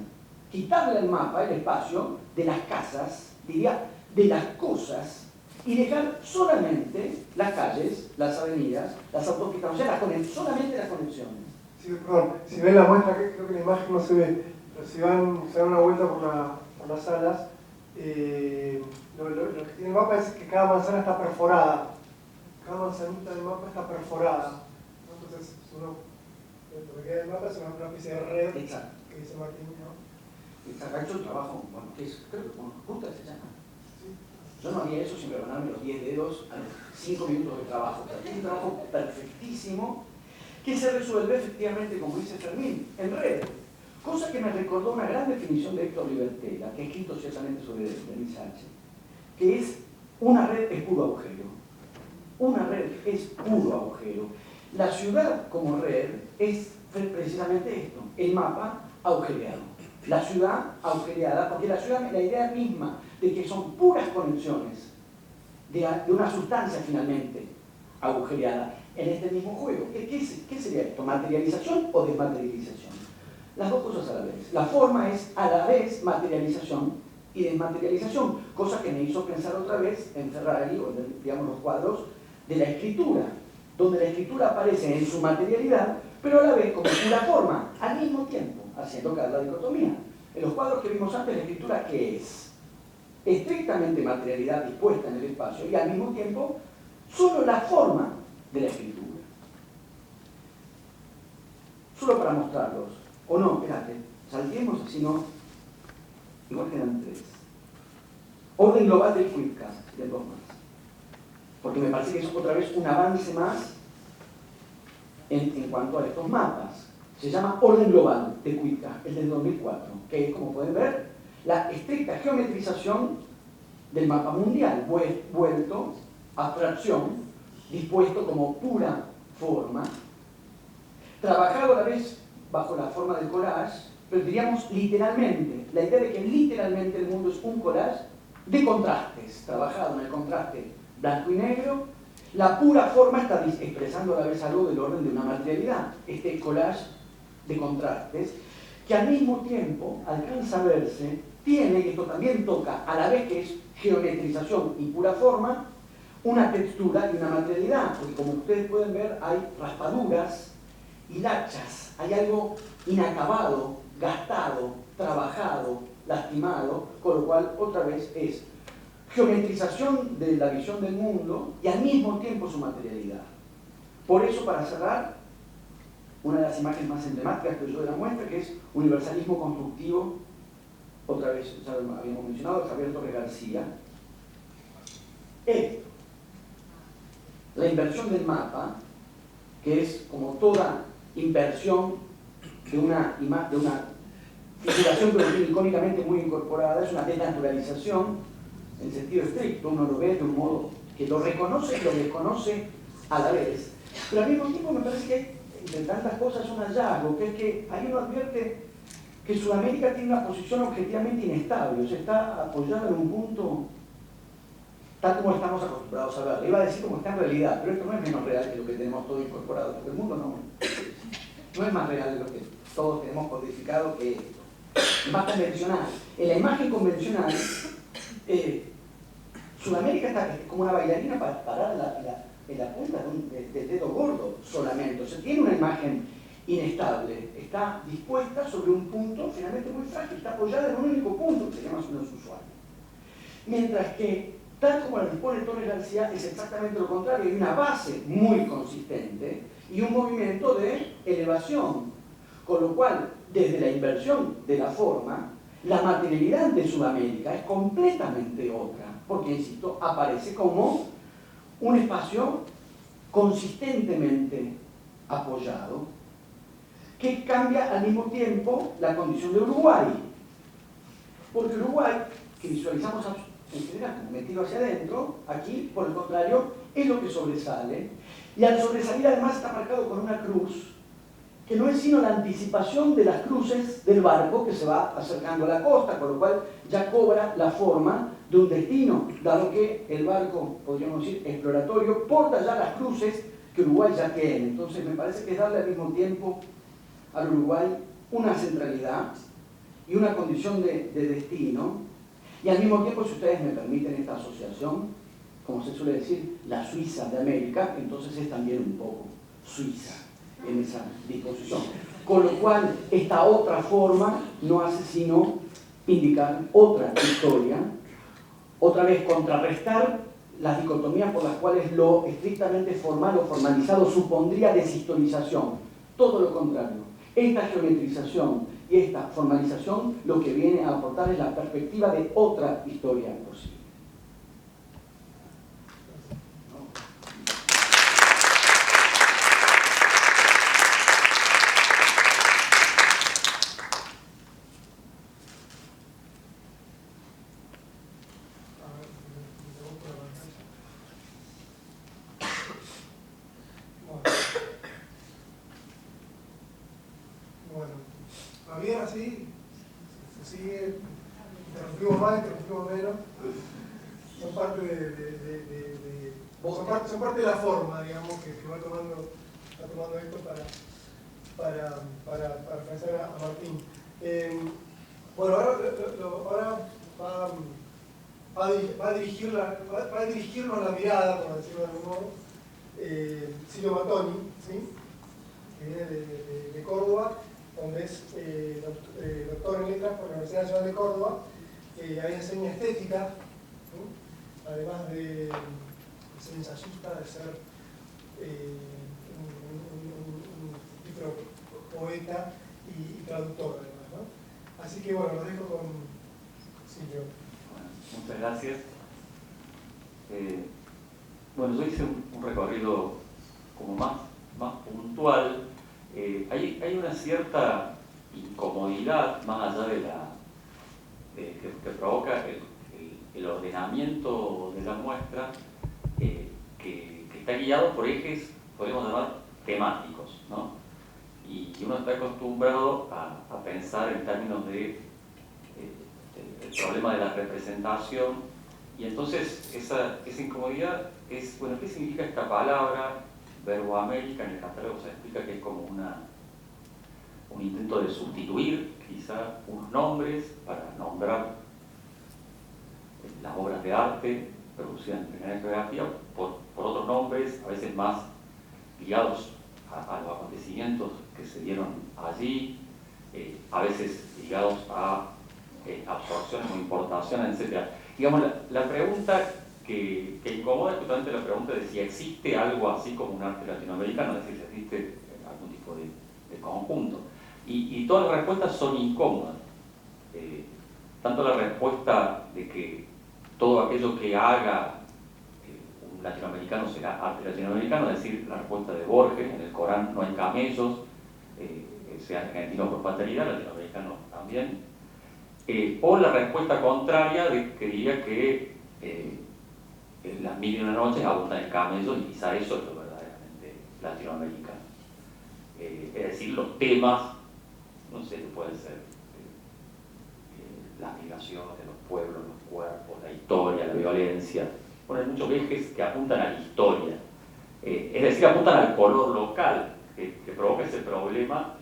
quitarle al mapa el espacio de las casas, diría, de las cosas, y dejar solamente las calles, las avenidas, las autopistas, o sea, solamente las conexiones. Sí, perdón, si ven la muestra, creo que la imagen no se ve, pero si se dan una vuelta por las salas, lo que tiene el mapa es que cada manzana está perforada. Cada manzanita del mapa está perforada. Entonces, lo que queda del mapa es una especie de red. Exacto. Que dice Martín, ¿no? Ha hecho el trabajo, bueno, que es, creo que justa se llama. Yo no haría eso sin rebanarme los 10 dedos a los 5 minutos de trabajo. Es un trabajo perfectísimo que se resuelve efectivamente, como dice Fermín, en red. Cosa que me recordó una gran definición de Héctor Libertela, que ha escrito ciertamente sobre Denis H., que es una red es puro agujero. Una red es puro agujero. La ciudad como red es precisamente esto, el mapa agujereado. La ciudad agujereada, porque la ciudad, la idea misma de que son puras conexiones de una sustancia finalmente agujereada en este mismo juego. ¿Qué sería esto? ¿Materialización o desmaterialización? Las dos cosas a la vez. La forma es a la vez materialización y desmaterialización, cosa que me hizo pensar otra vez en Ferrari, o en, digamos, los cuadros de la escritura, donde la escritura aparece en su materialidad, pero a la vez como pura forma, al mismo tiempo, haciendo caer la dicotomía. En los cuadros que vimos antes, la escritura, ¿qué es? Estrictamente materialidad dispuesta en el espacio y al mismo tiempo solo la forma de la escritura. Solo para mostrarlos. O no, espérate, saltemos, si no, igual quedan 3. Orden global del Quick Cast, de 2 más. Porque me parece que es otra vez un avance más en cuanto a estos mapas. Se llama Orden global de Quick Cast, el del 2004, que es, como pueden ver, la estricta geometrización del mapa mundial, vuelto abstracción, dispuesto como pura forma, trabajado a la vez bajo la forma del collage, pero diríamos literalmente, la idea de que literalmente el mundo es un collage de contrastes, trabajado en el contraste blanco y negro. La pura forma está expresando a la vez algo del orden de una materialidad, este collage de contrastes, que al mismo tiempo alcanza a verse, tiene, y esto también toca, a la vez que es geometrización y pura forma, una textura y una materialidad, porque como ustedes pueden ver hay raspaduras, hilachas, hay algo inacabado, gastado, trabajado, lastimado, con lo cual otra vez es geometrización de la visión del mundo y al mismo tiempo su materialidad. Por eso, para cerrar, una de las imágenes más emblemáticas que yo de la muestra, que es universalismo constructivo, otra vez, ya lo habíamos mencionado, de Javier Torres García. Esto, la inversión del mapa, que es como toda inversión de una figuración pero icónicamente muy incorporada, es una denaturalización en sentido estricto, uno lo ve de un modo que lo reconoce y lo desconoce a la vez. Pero al mismo tiempo me parece que hay, entre tantas cosas, un hallazgo, que es que ahí uno advierte que Sudamérica tiene una posición objetivamente inestable, o sea, está apoyada en un punto tal como estamos acostumbrados a ver. Le iba a decir como está en realidad, pero esto no es menos real que lo que tenemos todo incorporado, porque el mundo no es más real de lo que todos tenemos codificado que esto. Es más convencional. En la imagen convencional, Sudamérica está como una bailarina para parar en la punta del dedo gordo solamente. O sea, tiene una imagen inestable, está dispuesta sobre un punto finalmente muy frágil, está apoyada en un único punto, que sería más o menos usual. Mientras que, tal como la dispone Torres García, es exactamente lo contrario, hay una base muy consistente y un movimiento de elevación, con lo cual, desde la inversión de la forma, la materialidad de Sudamérica es completamente otra, porque, insisto, aparece como un espacio consistentemente apoyado, que cambia al mismo tiempo la condición de Uruguay. Porque Uruguay, que visualizamos en general como metido hacia adentro, aquí, por el contrario, es lo que sobresale. Y al sobresalir además está marcado con una cruz, que no es sino la anticipación de las cruces del barco que se va acercando a la costa, con lo cual ya cobra la forma de un destino, dado que el barco, podríamos decir, exploratorio, porta ya las cruces que Uruguay ya tiene. Entonces me parece que es darle al mismo tiempo al Uruguay una centralidad y una condición de destino, y al mismo tiempo, si ustedes me permiten esta asociación, como se suele decir, la Suiza de América, entonces es también un poco Suiza en esa disposición. Con lo cual, esta otra forma no hace sino indicar otra historia, otra vez contrarrestar las dicotomías por las cuales lo estrictamente formal o formalizado supondría deshistorización. Todo lo contrario. Esta geometrización y esta formalización lo que viene a aportar es la perspectiva de otra historia posible. Bien, así se sigue, interrumpimos más, interrumpimos menos, son parte son parte de la forma, digamos, que va tomando esto para pensar a Martín. Bueno, ahora va a dirigirnos la mirada, por decirlo de algún modo, Silvio Mattoni, ¿sí? Que viene de Córdoba, donde es doctor en letras por la Universidad Nacional de Córdoba, ahí enseña estética, ¿sí? Además de ser ensayista, de ser un poeta y traductor además, ¿no? Así que bueno, lo dejo con Silvio. Bueno, muchas gracias. Bueno, yo hice un recorrido como más puntual. Hay una cierta incomodidad más allá de que provoca el ordenamiento de la muestra, que está guiado por ejes, podemos llamar, temáticos, ¿no? Y uno está acostumbrado a pensar en términos de el problema de la representación, y entonces esa incomodidad es, bueno, ¿qué significa esta palabra? Verbo América en el catálogo se explica que es como un intento de sustituir quizá unos nombres para nombrar las obras de arte producidas en primera geografía por otros nombres, a veces más ligados a los acontecimientos que se dieron allí, a veces ligados a absorciones o importaciones, etc. Digamos, la pregunta que incomoda es justamente la pregunta de si existe algo así como un arte latinoamericano, es decir, si existe algún tipo de conjunto. Y todas las respuestas son incómodas. Tanto la respuesta de que todo aquello que haga un latinoamericano será arte latinoamericano, es decir, la respuesta de Borges, en el Corán no hay camellos, sea argentino por paternidad, latinoamericano también. O la respuesta contraria de que diría que en las 1001 noches abundan en camellos, y quizá eso es lo verdaderamente latinoamericano. Es decir, los temas, no sé, pueden ser las migraciones, los pueblos, los cuerpos, la historia, la violencia, ponen muchos ejes que apuntan a la historia, es decir, apuntan al color local que provoca ese problema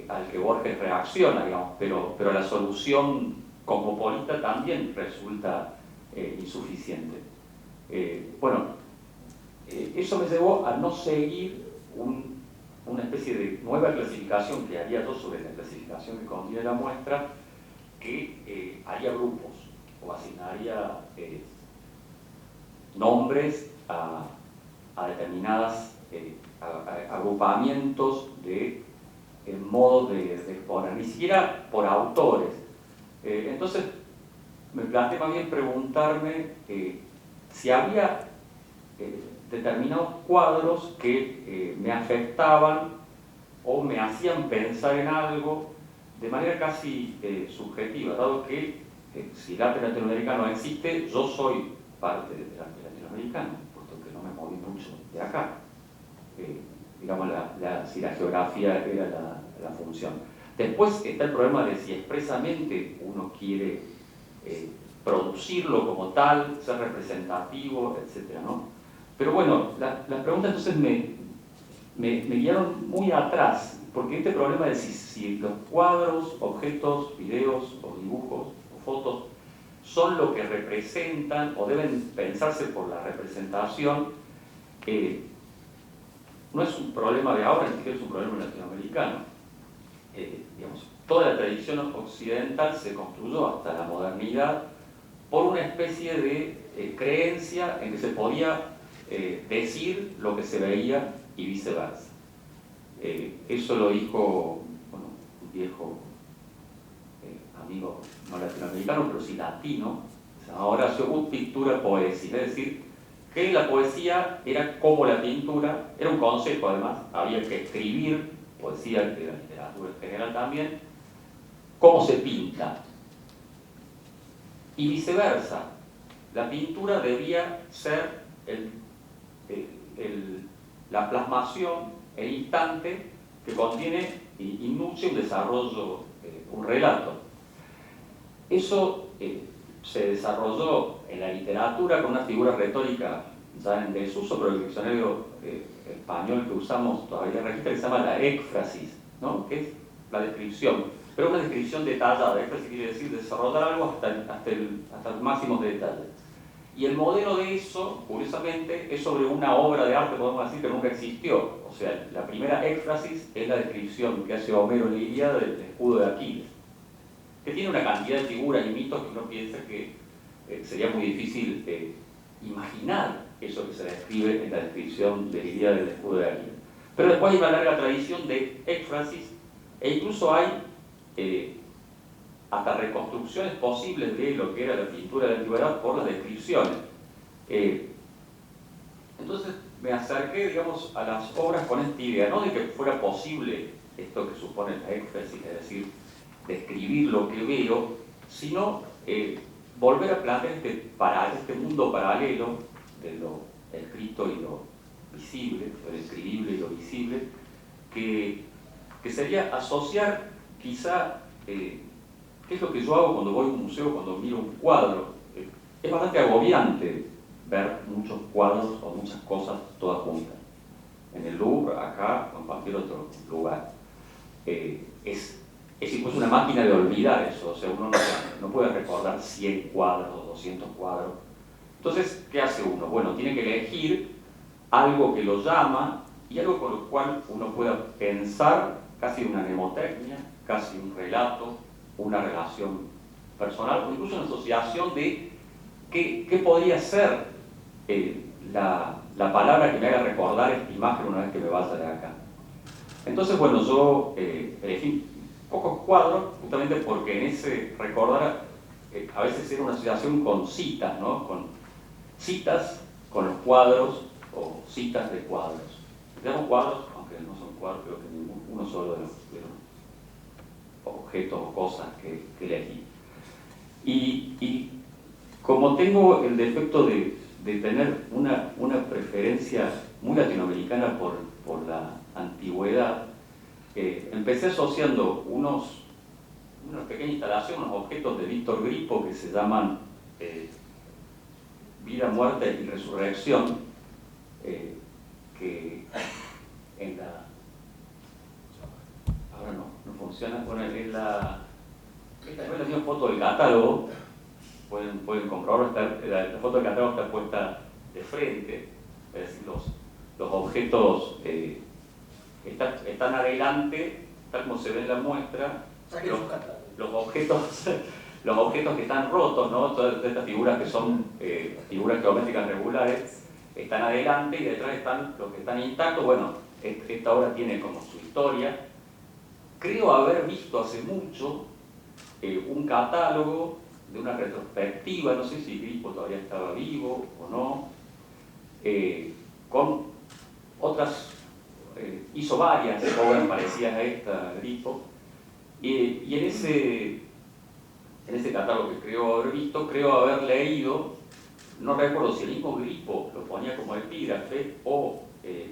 al que Borges reacciona, digamos, pero la solución cosmopolita también resulta insuficiente. Eso me llevó a no seguir una especie de nueva clasificación que haría yo sobre la clasificación que contiene la muestra, que haría grupos o asignaría nombres a determinadas agrupamientos de modos de exponer, ni siquiera por autores. Entonces me planteé más bien preguntarme si había determinados cuadros que me afectaban o me hacían pensar en algo de manera casi subjetiva, dado que si el arte latinoamericano existe, yo soy parte del arte latinoamericano, puesto que no me moví mucho de acá. Digamos, si la geografía era la función. Después está el problema de si expresamente uno quiere producirlo como tal, ser representativo, etc., ¿no? Pero bueno, las preguntas entonces me guiaron muy atrás, porque este problema de si los cuadros, objetos, videos o dibujos o fotos son lo que representan o deben pensarse por la representación, no es un problema de ahora, ni siquiera es un problema latinoamericano. Digamos, toda la tradición occidental se construyó hasta la modernidad por una especie de creencia en que se podía decir lo que se veía y viceversa. Eso lo dijo un viejo amigo no latinoamericano, pero sí latino, Horacio Ut Pictura Poesia, es decir, que la poesía era como la pintura, era un consejo además, había que escribir poesía, de la literatura en general también, cómo se pinta. Y viceversa, la pintura debía ser la plasmación, el instante que contiene y nutre un desarrollo, un relato. Eso se desarrolló en la literatura con una figura retórica ya en desuso, pero el diccionario español que usamos todavía registra, que se llama la éfrasis, ¿no? Que es la descripción, pero una descripción detallada. Éfrasis quiere decir desarrollar algo hasta los máximos detalles. Y el modelo de eso, curiosamente, es sobre una obra de arte, podemos decir, que nunca existió. O sea, la primera éfrasis es la descripción que hace Homero en la Ilíada del escudo de Aquiles, que tiene una cantidad de figuras y mitos que uno piensa que sería muy difícil imaginar eso que se describe en la descripción de la Ilíada del escudo de Aquiles. Pero después hay una larga tradición de éfrasis, e incluso hay hasta reconstrucciones posibles de lo que era la pintura de la antigüedad por las descripciones. Entonces me acerqué, digamos, a las obras con esta idea, no de que fuera posible esto que supone la éfrasis, es decir, describir lo que veo, sino volver a plantear este mundo paralelo de lo escrito y lo visible, lo escribible y lo visible, que sería asociar quizá ¿qué es lo que yo hago cuando voy a un museo, cuando miro un cuadro? Es bastante agobiante ver muchos cuadros o muchas cosas todas juntas. En el Louvre, acá o en cualquier otro lugar. Es incluso una máquina de olvidar eso. O sea, uno no puede recordar 100 cuadros o 200 cuadros. Entonces, ¿qué hace uno? Bueno, tiene que elegir algo que lo llama y algo con lo cual uno pueda pensar casi una mnemotecnia, casi un relato, una relación personal, o incluso una asociación de qué podría ser la palabra que me haga recordar esta imagen una vez que me vaya de acá. Entonces, bueno, yo elegí pocos cuadros, justamente porque en ese recordar a veces era una asociación con citas, ¿no? Con citas con los cuadros o citas de cuadros. Digamos cuadros, aunque no son cuadros, creo que uno solo de los objetos o cosas que elegí. Y como tengo el defecto de tener una preferencia muy latinoamericana por la antigüedad, empecé asociando una pequeña instalación, unos objetos de Víctor Grippo que se llaman vida, muerte y resurrección, que en la... Ahora no funciona. Bueno, en la... Esta es la misma foto del catálogo, pueden comprobarlo, la foto del catálogo está puesta de frente, es decir, los objetos están adelante, tal como se ve en la muestra, los objetos que están rotos, ¿no? Todas estas figuras que son figuras geométricas regulares, están adelante y detrás están los que están intactos. Bueno, esta obra tiene como su historia. Creo haber visto hace mucho un catálogo de una retrospectiva, no sé si Grippo todavía estaba vivo o no, con otras, hizo varias obras parecidas a esta Grippo, y en ese catálogo que creo haber visto, creo haber leído, no recuerdo si el mismo Grippo lo ponía como epígrafe o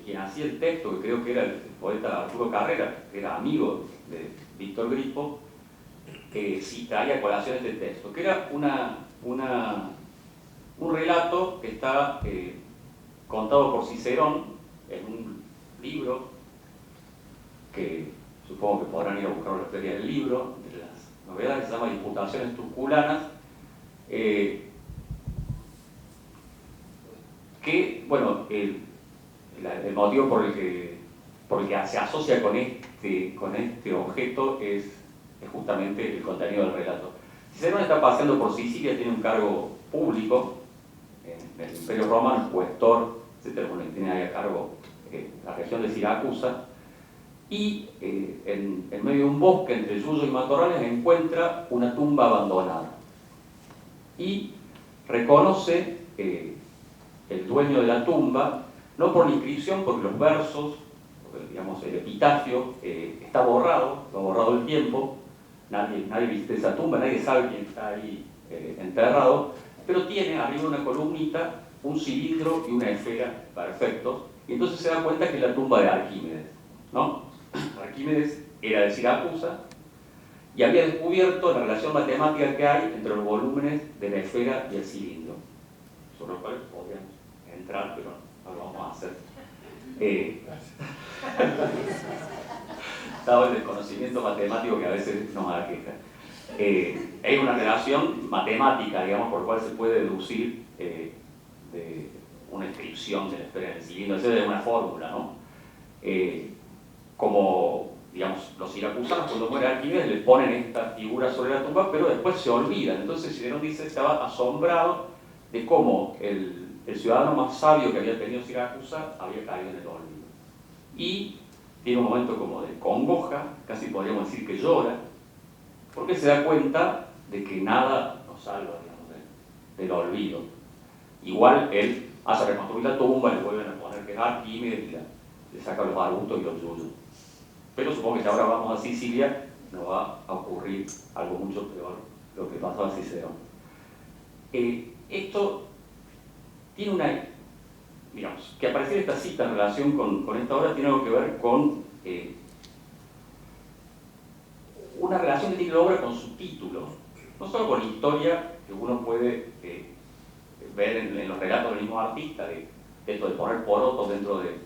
quien hacía el texto, que creo que era el poeta Arturo Carrera, que era amigo de Víctor Grippo, si traía a colación este texto, que era un relato que está contado por Cicerón en un libro que supongo que podrán ir a buscar la feria del libro, de las novedades, se llama Disputaciones Tusculanas, que, bueno, el motivo por el que se asocia con este objeto es justamente el contenido del relato. Cicerón está paseando por Sicilia, tiene un cargo público en el Imperio Romano, cuestor, etc. Bueno, tiene ahí a cargo la región de Siracusa, y en medio de un bosque entre yuyos y matorrales encuentra una tumba abandonada y reconoce el dueño de la tumba, no por la inscripción, porque los versos, digamos, el epitafio está borrado, lo ha borrado el tiempo, nadie visita esa tumba, nadie sabe quién está ahí enterrado, pero tiene arriba de una columnita un cilindro y una esfera perfectos, y entonces se da cuenta que es la tumba de Arquímedes, ¿no? Arquímedes era de Siracusa y había descubierto la relación matemática que hay entre los volúmenes de la esfera y el cilindro, sobre los cuales podríamos entrar, pero no lo vamos a hacer. Dado el desconocimiento matemático que a veces nos aqueja. Hay una relación matemática, digamos, por la cual se puede deducir de una inscripción de la esfera del cilindro, es de una fórmula, ¿no? Como, digamos, los siracusanos cuando muere Arquímedes le ponen esta figura sobre la tumba, pero después se olvidan. Entonces Cicerón dice que estaba asombrado de cómo el ciudadano más sabio que había tenido Siracusa había caído en el olvido. Y tiene un momento como de congoja, casi podríamos decir que llora, porque se da cuenta de que nada nos salva, digamos, del olvido. Igual él hace reconstruir la tumba, le vuelven a poner que es Arquímedes y le saca los arbustos y los yuyos. Pero supongo que si ahora vamos a Sicilia no va a ocurrir algo mucho peor lo que pasó a Cicerón. Esto tiene una, digamos, que apareciera esta cita en relación con esta obra tiene algo que ver con una relación que tiene la obra con su título, no solo con la historia que uno puede ver en los relatos del mismo artista, de esto de poner porotos dentro de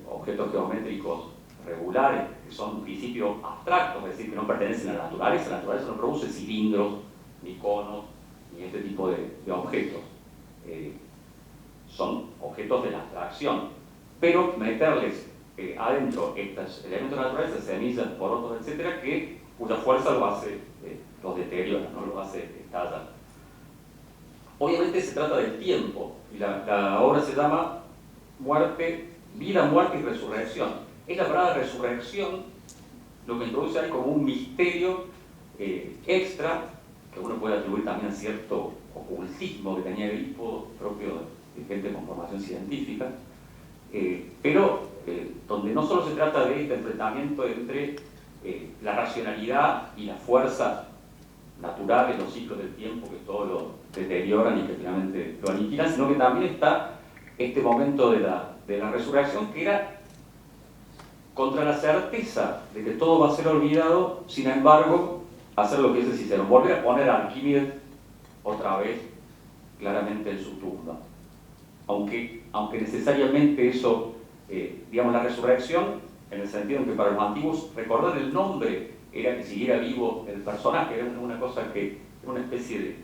objetos geométricos regulares, que son principios abstractos, es decir, que no pertenecen a la naturaleza no produce cilindros, ni conos, ni este tipo de objetos. Son objetos de la abstracción, pero meterles adentro estos elementos naturales, semillas, porotos, etcétera, cuya fuerza los deteriora, no los hace estallar. Obviamente se trata del tiempo, y la obra se llama Vida, Muerte y Resurrección. Es la palabra resurrección lo que introduce ahí como un misterio extra, que uno puede atribuir también a cierto ocultismo que tenía Grippo, propio de gente con formación científica, pero donde no solo se trata de este enfrentamiento entre la racionalidad y la fuerza natural de los ciclos del tiempo que todo lo deterioran y que finalmente lo aniquilan, sino que también está este momento de la resurrección, que era contra la certeza de que todo va a ser olvidado, sin embargo, hacer lo que dice Cicerón, volver a poner a Arquímedes otra vez claramente en su tumba. Aunque necesariamente eso, digamos, la resurrección, en el sentido en que para los antiguos recordar el nombre era que siguiera vivo el personaje, era una cosa que, una especie de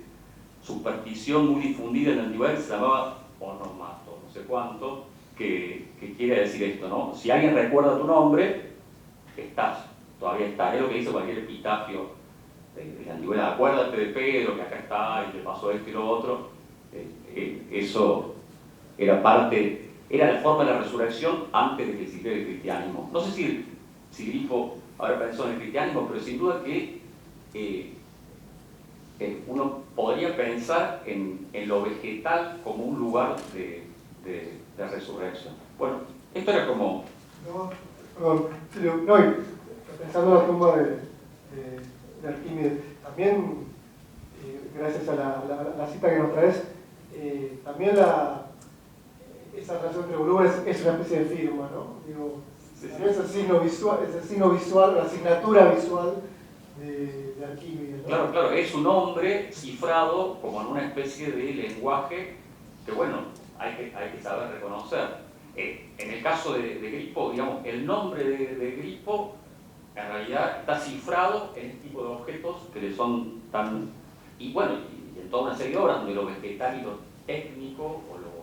superstición muy difundida en la antigüedad que se llamaba onomato, no sé cuánto, que quiere decir esto, ¿no? Si alguien recuerda tu nombre, estás, todavía estás. Es lo que dice cualquier epitafio de la antigüedad. Acuérdate de Pedro, que acá está, y le pasó esto y lo otro. Eso era parte, era la forma de la resurrección antes de que existiera el cristianismo. No sé si Grifo habrá pensado en el cristianismo, pero sin duda que uno podría pensar en lo vegetal como un lugar de resurrección. Bueno, esto era como... Pensando en la tumba de Arquímedes, también, gracias a la cita que nos traes, también esa relación entre Urúa es una especie de firma, ¿no? Digo, sí. Es el signo visual, la asignatura visual de Arquímedes, ¿no? Claro, es un nombre cifrado como en una especie de lenguaje que, bueno, hay que saber reconocer. En el caso de Grifo, digamos, el nombre de Grifo en realidad está cifrado en este tipo de objetos que le son tan... Y bueno, y en toda una serie de obras donde lo vegetal y lo técnico, o lo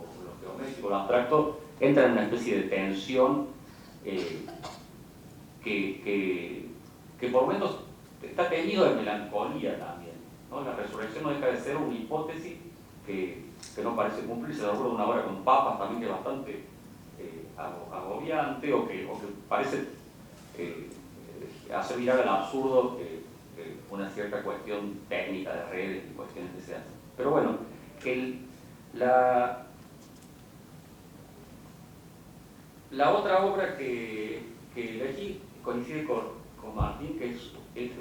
geométrico, lo abstracto, entra en una especie de tensión que por lo menos está teñido de melancolía también, ¿no? La resurrección no deja de ser una hipótesis que no parece cumplirse. De acuerdo, una obra con papas también que es bastante agobiante, o que parece hacer virar al absurdo una cierta cuestión técnica de redes y cuestiones que se hacen. Pero bueno, la otra obra que elegí coincide con Martín, que es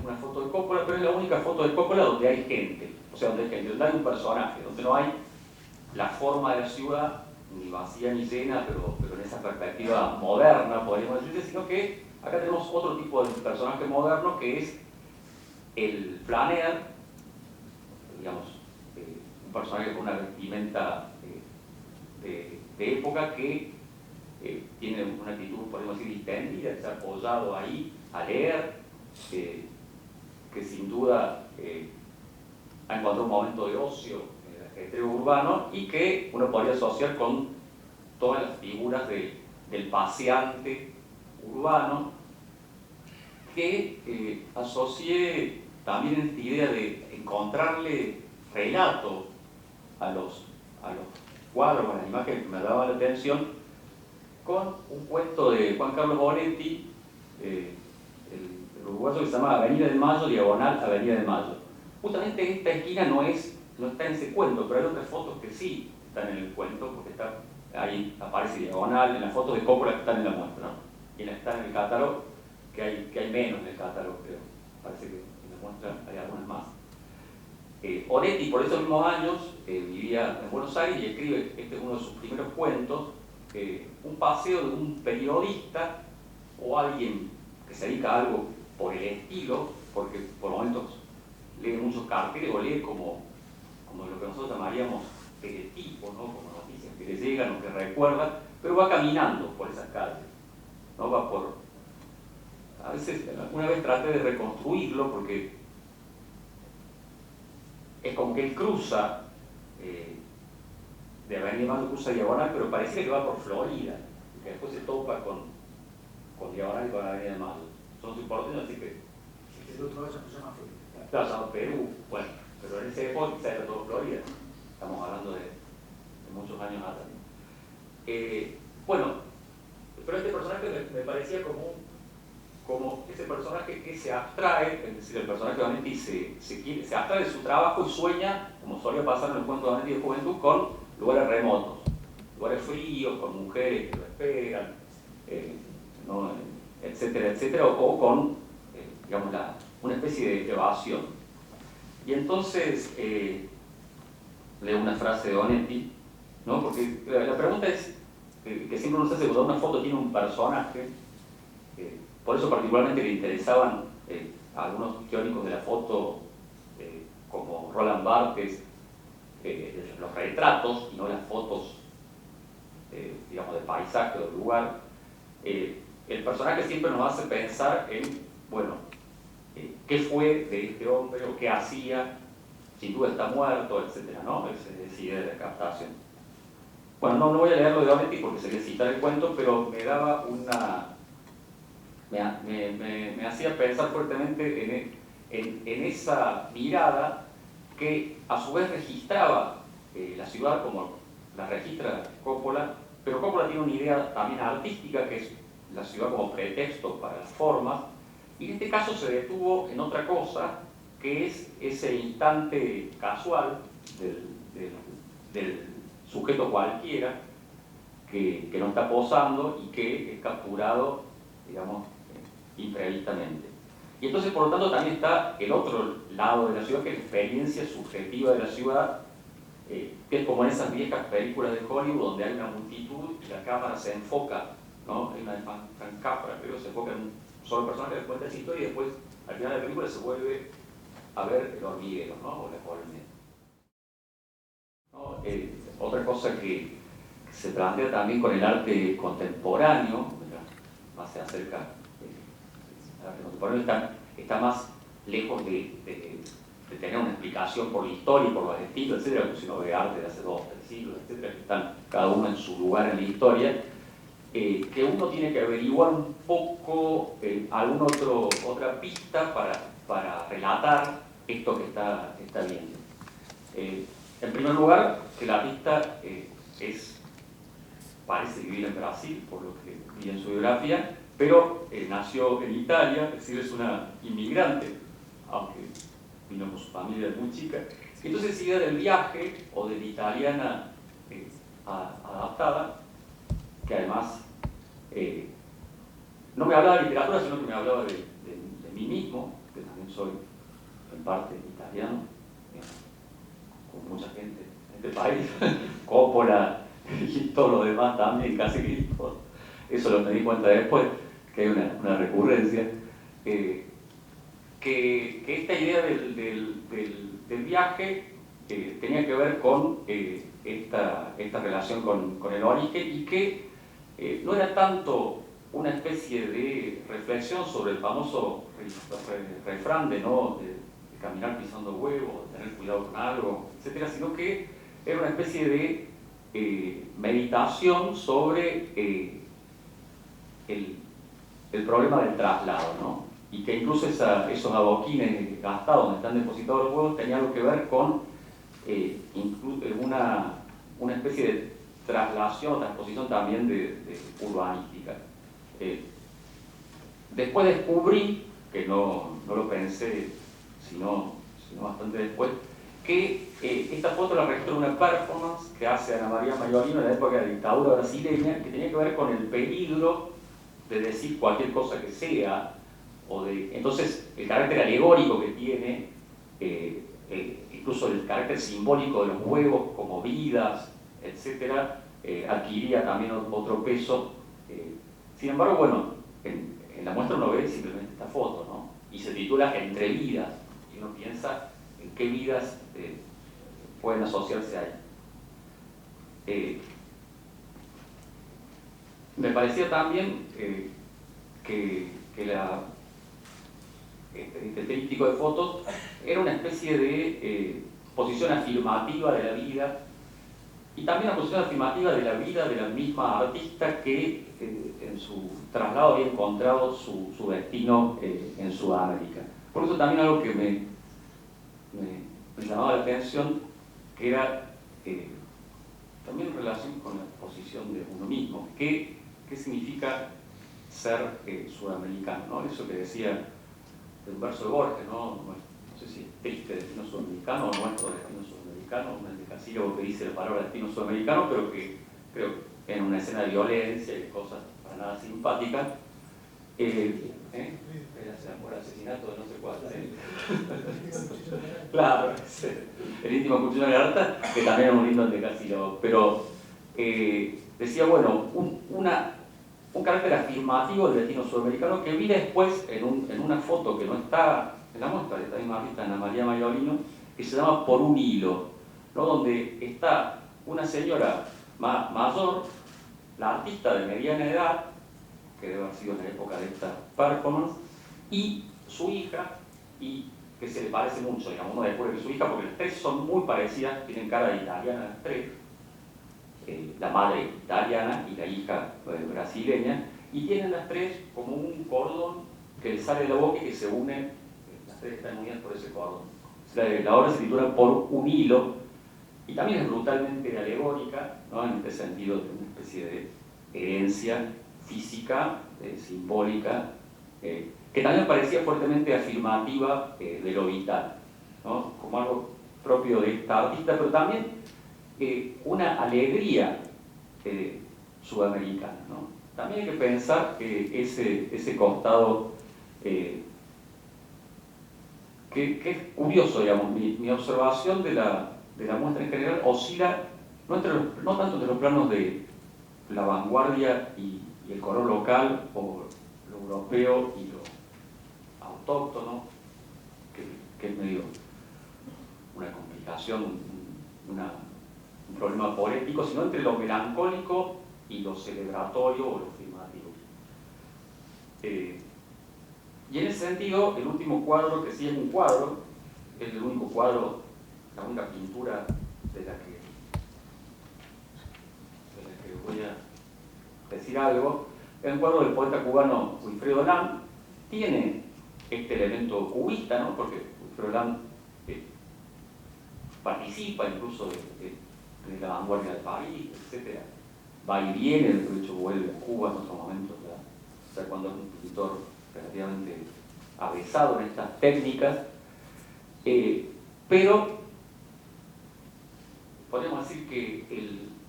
una foto de Coppola, pero es la única foto de Coppola donde hay gente, o sea, donde hay un personaje, donde no hay la forma de la ciudad, ni vacía ni llena, pero en esa perspectiva moderna, podríamos decir, sino que acá tenemos otro tipo de personaje moderno, que es el flaner, digamos, un personaje con una vestimenta de época que tiene una actitud, podemos decir, distendida, que se ha apoyado ahí a leer, que sin duda ha encontrado un momento de ocio en el ajetreo urbano, y que uno podría asociar con todas las figuras del paseante urbano, que asocié también esta idea de encontrarle relato a los cuadros, a las imágenes que me daban la atención, con un cuento de Juan Carlos Bonetti, el uruguayo, que se llama Avenida de Mayo, diagonal Avenida de Mayo. Justamente esta esquina no está en ese cuento, pero hay otras fotos que sí están en el cuento, porque ahí aparece diagonal, en las fotos de Coppola que están en la muestra, ¿no? Y en las que están en el catálogo, que hay menos en el catálogo, creo. Parece que en la muestra hay algunas más. Bonetti, por esos mismos años, vivía en Buenos Aires y escribe, este es uno de sus primeros cuentos, un paseo de un periodista o alguien que se dedica a algo por el estilo, porque por momentos lee muchos carteles o lee como lo que nosotros llamaríamos teletipos, ¿no? Como noticias que le llegan o que recuerdan, pero va caminando por esas calles, ¿no? Va por... A veces, alguna vez traté de reconstruirlo, porque es como que él cruza de Avenida Mayo, cruza diagonal, pero pareciera que va por Florida, y que después se topa con diagonal y con Avenida Mayo. Son importantes, así que... El otro lado se llama Florida. Claro, se llama Perú, bueno, pero en esa época quizás era todo Florida. Estamos hablando de muchos años atrás. Bueno, pero este personaje me parecía como ese personaje que se abstrae, es decir, el personaje de Bonetti se abstrae de su trabajo y sueña, como solía pasar en el cuento de Bonetti de juventud, con lugares remotos, lugares fríos, con mujeres que lo esperan, ¿no? Etcétera, etcétera, o con, digamos, una especie de evasión. Y entonces leo una frase de Bonetti, ¿no? Porque la pregunta es, que siempre nos hace cuando una foto tiene un personaje, por eso particularmente le interesaban a algunos teóricos de la foto, como Roland Barthes, los retratos y no las fotos, digamos, de paisaje o del lugar, el personaje siempre nos hace pensar en, bueno, qué fue de este hombre o qué hacía, sin duda está muerto, etcétera, ¿no? Esa idea de captación. Bueno, no voy a leerlo de Onetti porque sería citar el cuento, pero me daba una... me hacía pensar fuertemente en esa mirada que a su vez registraba la ciudad como la registra Coppola, pero Coppola tiene una idea también artística que es la ciudad como pretexto para las formas, y en este caso se detuvo en otra cosa, que es ese instante casual del sujeto cualquiera que no está posando y que es capturado, digamos, imprevistamente. Y entonces, por lo tanto, también está el otro lado de la ciudad, que es la experiencia subjetiva de la ciudad, que es como en esas viejas películas de Hollywood donde hay una multitud y la cámara se enfoca, ¿no? Hay una de Frank Capra, creo, se enfoca en un solo personaje que cuenta esa historia y después, al final de la película, se vuelve a ver el hormiguero, ¿no? O la colmena. ¿No? Otra cosa que se plantea también con el arte contemporáneo, más se acerca, el arte contemporáneo está más lejos de tener una explicación por la historia y por los estilos, etcétera, como si uno ve arte de hace 2 o 3 siglos, etcétera, que están cada uno en su lugar en la historia, que uno tiene que averiguar un poco alguna otra pista para relatar esto que está viendo. En primer lugar, que la artista parece vivir en Brasil, por lo que vi en su biografía, pero nació en Italia, es decir, es una inmigrante, aunque vino con su familia muy chica. Entonces, esa idea del viaje o de la italiana adaptada, que además no me hablaba de literatura, sino que me hablaba de mí mismo, que también soy en parte italiano, con mucha gente en este país, Coppola y todo lo demás también, casi que todo. Eso lo me di cuenta después, que hay una recurrencia. Que esta idea del viaje tenía que ver con esta relación con el origen y que no era tanto una especie de reflexión sobre el famoso refrán de caminar pisando huevos, de tener cuidado con algo, etcétera, sino que era una especie de meditación sobre el problema del traslado, ¿no? Y que incluso esos adoquines gastados donde están depositados los huevos tenían algo que ver con una especie de traslación, transposición también de urbanística. Después descubrí, que no lo pensé, sino bastante después, que esta foto la registró una performance que hace Ana María Maiolino en la época de la dictadura brasileña, que tenía que ver con el peligro de decir cualquier cosa que sea, entonces el carácter alegórico que tiene, incluso el carácter simbólico de los huevos como vidas, etcétera, adquiría también otro peso. Sin embargo, bueno, en la muestra uno ve simplemente esta foto, ¿no? Y se titula Entre vidas, y uno piensa en qué vidas pueden asociarse ahí. Me parecía también que este tríptico de fotos era una especie de posición afirmativa de la vida y también una posición afirmativa de la vida de la misma artista que en su traslado había encontrado su destino en Sudamérica. Por eso también algo que me llamaba la atención, que era también en relación con la posición de uno mismo. ¿Qué significa ser sudamericano, ¿no? Eso que decía de un verso de Borges, ¿no? No sé si es triste destino sudamericano o nuestro destino sudamericano, un endecasílabo que dice la palabra destino sudamericano, pero que creo que en una escena de violencia y cosas para nada simpáticas, por asesinato de no sé cuál. Claro, el íntimo cuchillo de Garta, que también es un lindo endecasílabo, pero decía, bueno, un carácter afirmativo del destino sudamericano que vi después en una foto que no está en la muestra de esta misma artista, Ana María Maiolino, que se llama Por un hilo. ¿no? Donde está una señora mayor, la artista de mediana edad, que debe haber sido en la época de esta performance, y su hija, y que se le parece mucho, digamos, uno descubre que su hija, porque las tres son muy parecidas, tienen cara de italiana las tres, la madre italiana y la hija brasileña, y tienen las tres como un cordón que les sale de la boca y que se une, las tres están unidas por ese cordón. La obra se titula Por un hilo, y también es brutalmente alegórica, ¿no? En este sentido de una especie de herencia física, simbólica, que también parecía fuertemente afirmativa de lo vital, ¿no? Como algo propio de esta artista, pero también una alegría sudamericana, ¿no? También hay que pensar que ese costado, que es curioso, digamos, mi observación de la muestra en general oscila no tanto entre los planos de la vanguardia y el color local, o lo europeo y lo autóctono, que es medio una complicación, un problema poético, sino entre lo melancólico y lo celebratorio o lo afirmativo. Y en ese sentido, el último cuadro, que sí es un cuadro, es el único cuadro, la única pintura de la que voy a decir algo, es un cuadro del poeta cubano Wilfredo Lam. Tiene este elemento cubista, ¿no? Porque Wilfredo Lam participa incluso de la vanguardia de París, etc. Va y viene, de hecho vuelve a Cuba en otros momentos, o sea, cuando es un pintor relativamente avesado en estas técnicas, pero podemos decir que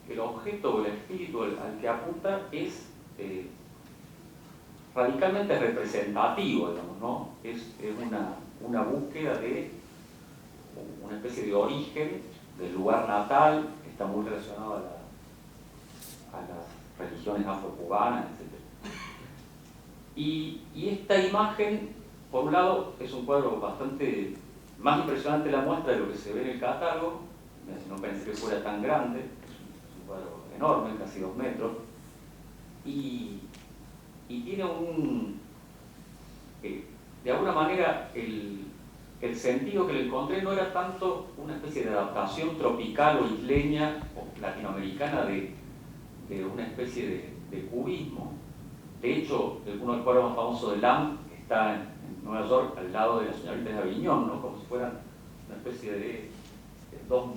el objeto o el espíritu al que apunta es radicalmente representativo, digamos, ¿no? Es una búsqueda de una especie de origen del lugar natal, que está muy relacionado a las religiones afrocubanas, etc. Y esta imagen, por un lado, es un cuadro bastante más impresionante la muestra de lo que se ve en el catálogo. No pensé que fuera tan grande, es un cuadro enorme, casi 2 metros, y tiene de alguna manera el sentido que le encontré no era tanto una especie de adaptación tropical o isleña o latinoamericana de una especie de cubismo. De hecho, uno de los cuadros más famosos de Lam está en Nueva York, al lado de la señorita de Aviñón, ¿no? Como si fueran una especie de dos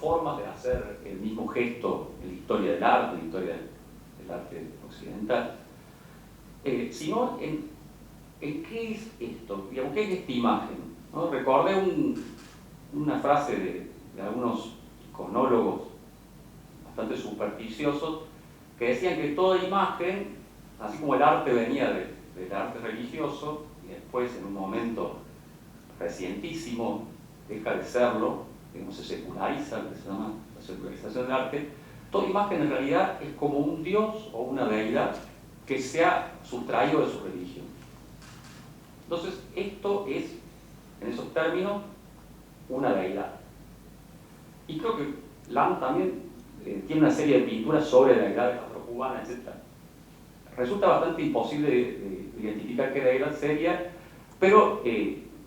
formas de hacer el mismo gesto en la historia del arte, en la historia del arte occidental. Sino en qué es esto, digamos, qué es esta imagen, ¿no? Recordé una frase de algunos iconólogos bastante supersticiosos que decían que toda imagen, así como el arte venía del arte religioso y después en un momento recientísimo deja de serlo, digamos, se seculariza, lo que se llama la secularización del arte, toda imagen en realidad es como un dios o una deidad que se ha sustraído de su religión. Entonces, esto es, en esos términos, una deidad. Y creo que Lam también tiene una serie de pinturas sobre la deidad afrocubana, etc. Resulta bastante imposible de identificar qué deidad sería, pero,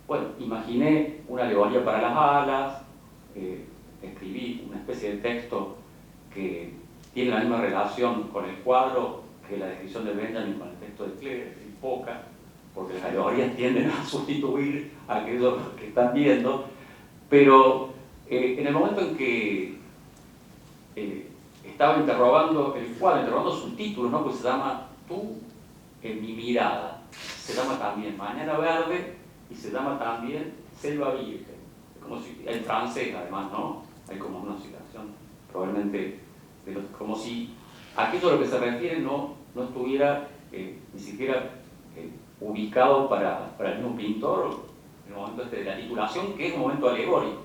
bueno, imaginé una alegoría para las alas, escribí una especie de texto que tiene la misma relación con el cuadro que la descripción de Benjamin con el texto de Klee, es decir, poca, porque las alegorías tienden a sustituir a aquello que están viendo, pero en el momento en que estaba interrogando el cuadro, interrogando su título, ¿no? Pues se llama Tú en mi mirada, se llama también Mañana Verde y se llama también Selva Virgen, como si, en francés además, ¿no? Hay como una citación probablemente como si aquello a lo que se refiere no estuviera ni siquiera ubicado para el mismo pintor en el momento de la titulación, que es un momento alegórico,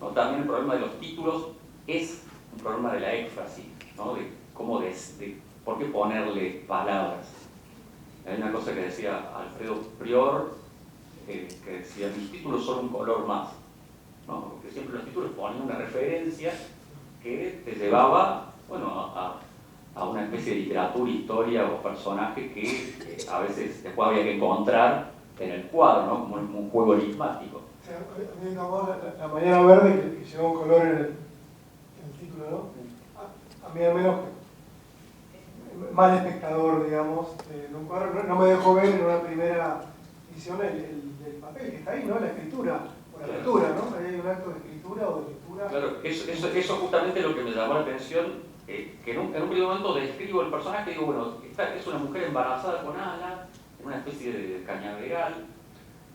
¿no? También el problema de los títulos es un problema de la éfrasis, ¿no? De cómo por qué ponerle palabras. Hay una cosa que decía Alfredo Prior, que decía: mis títulos son un color más. ¿no? Porque siempre los títulos ponían una referencia que te llevaba, bueno, a una especie de literatura, historia o personaje que a veces después había que encontrar en el cuadro, ¿no? Como un juego enigmático. O sea, a mí me llamó la mañana verde que lleva un color en el título, ¿no? A mí al menos, más de espectador, digamos, en un cuadro, no me dejó ver en una primera edición el papel que está ahí, ¿no? La escritura, o la lectura, ¿no? Ahí hay un acto de escritura o de lectura. Claro, eso justamente es lo que me llamó la atención, que en un primer momento describo el personaje y digo, bueno, esta es una mujer embarazada con alas, en una especie de cañaveral,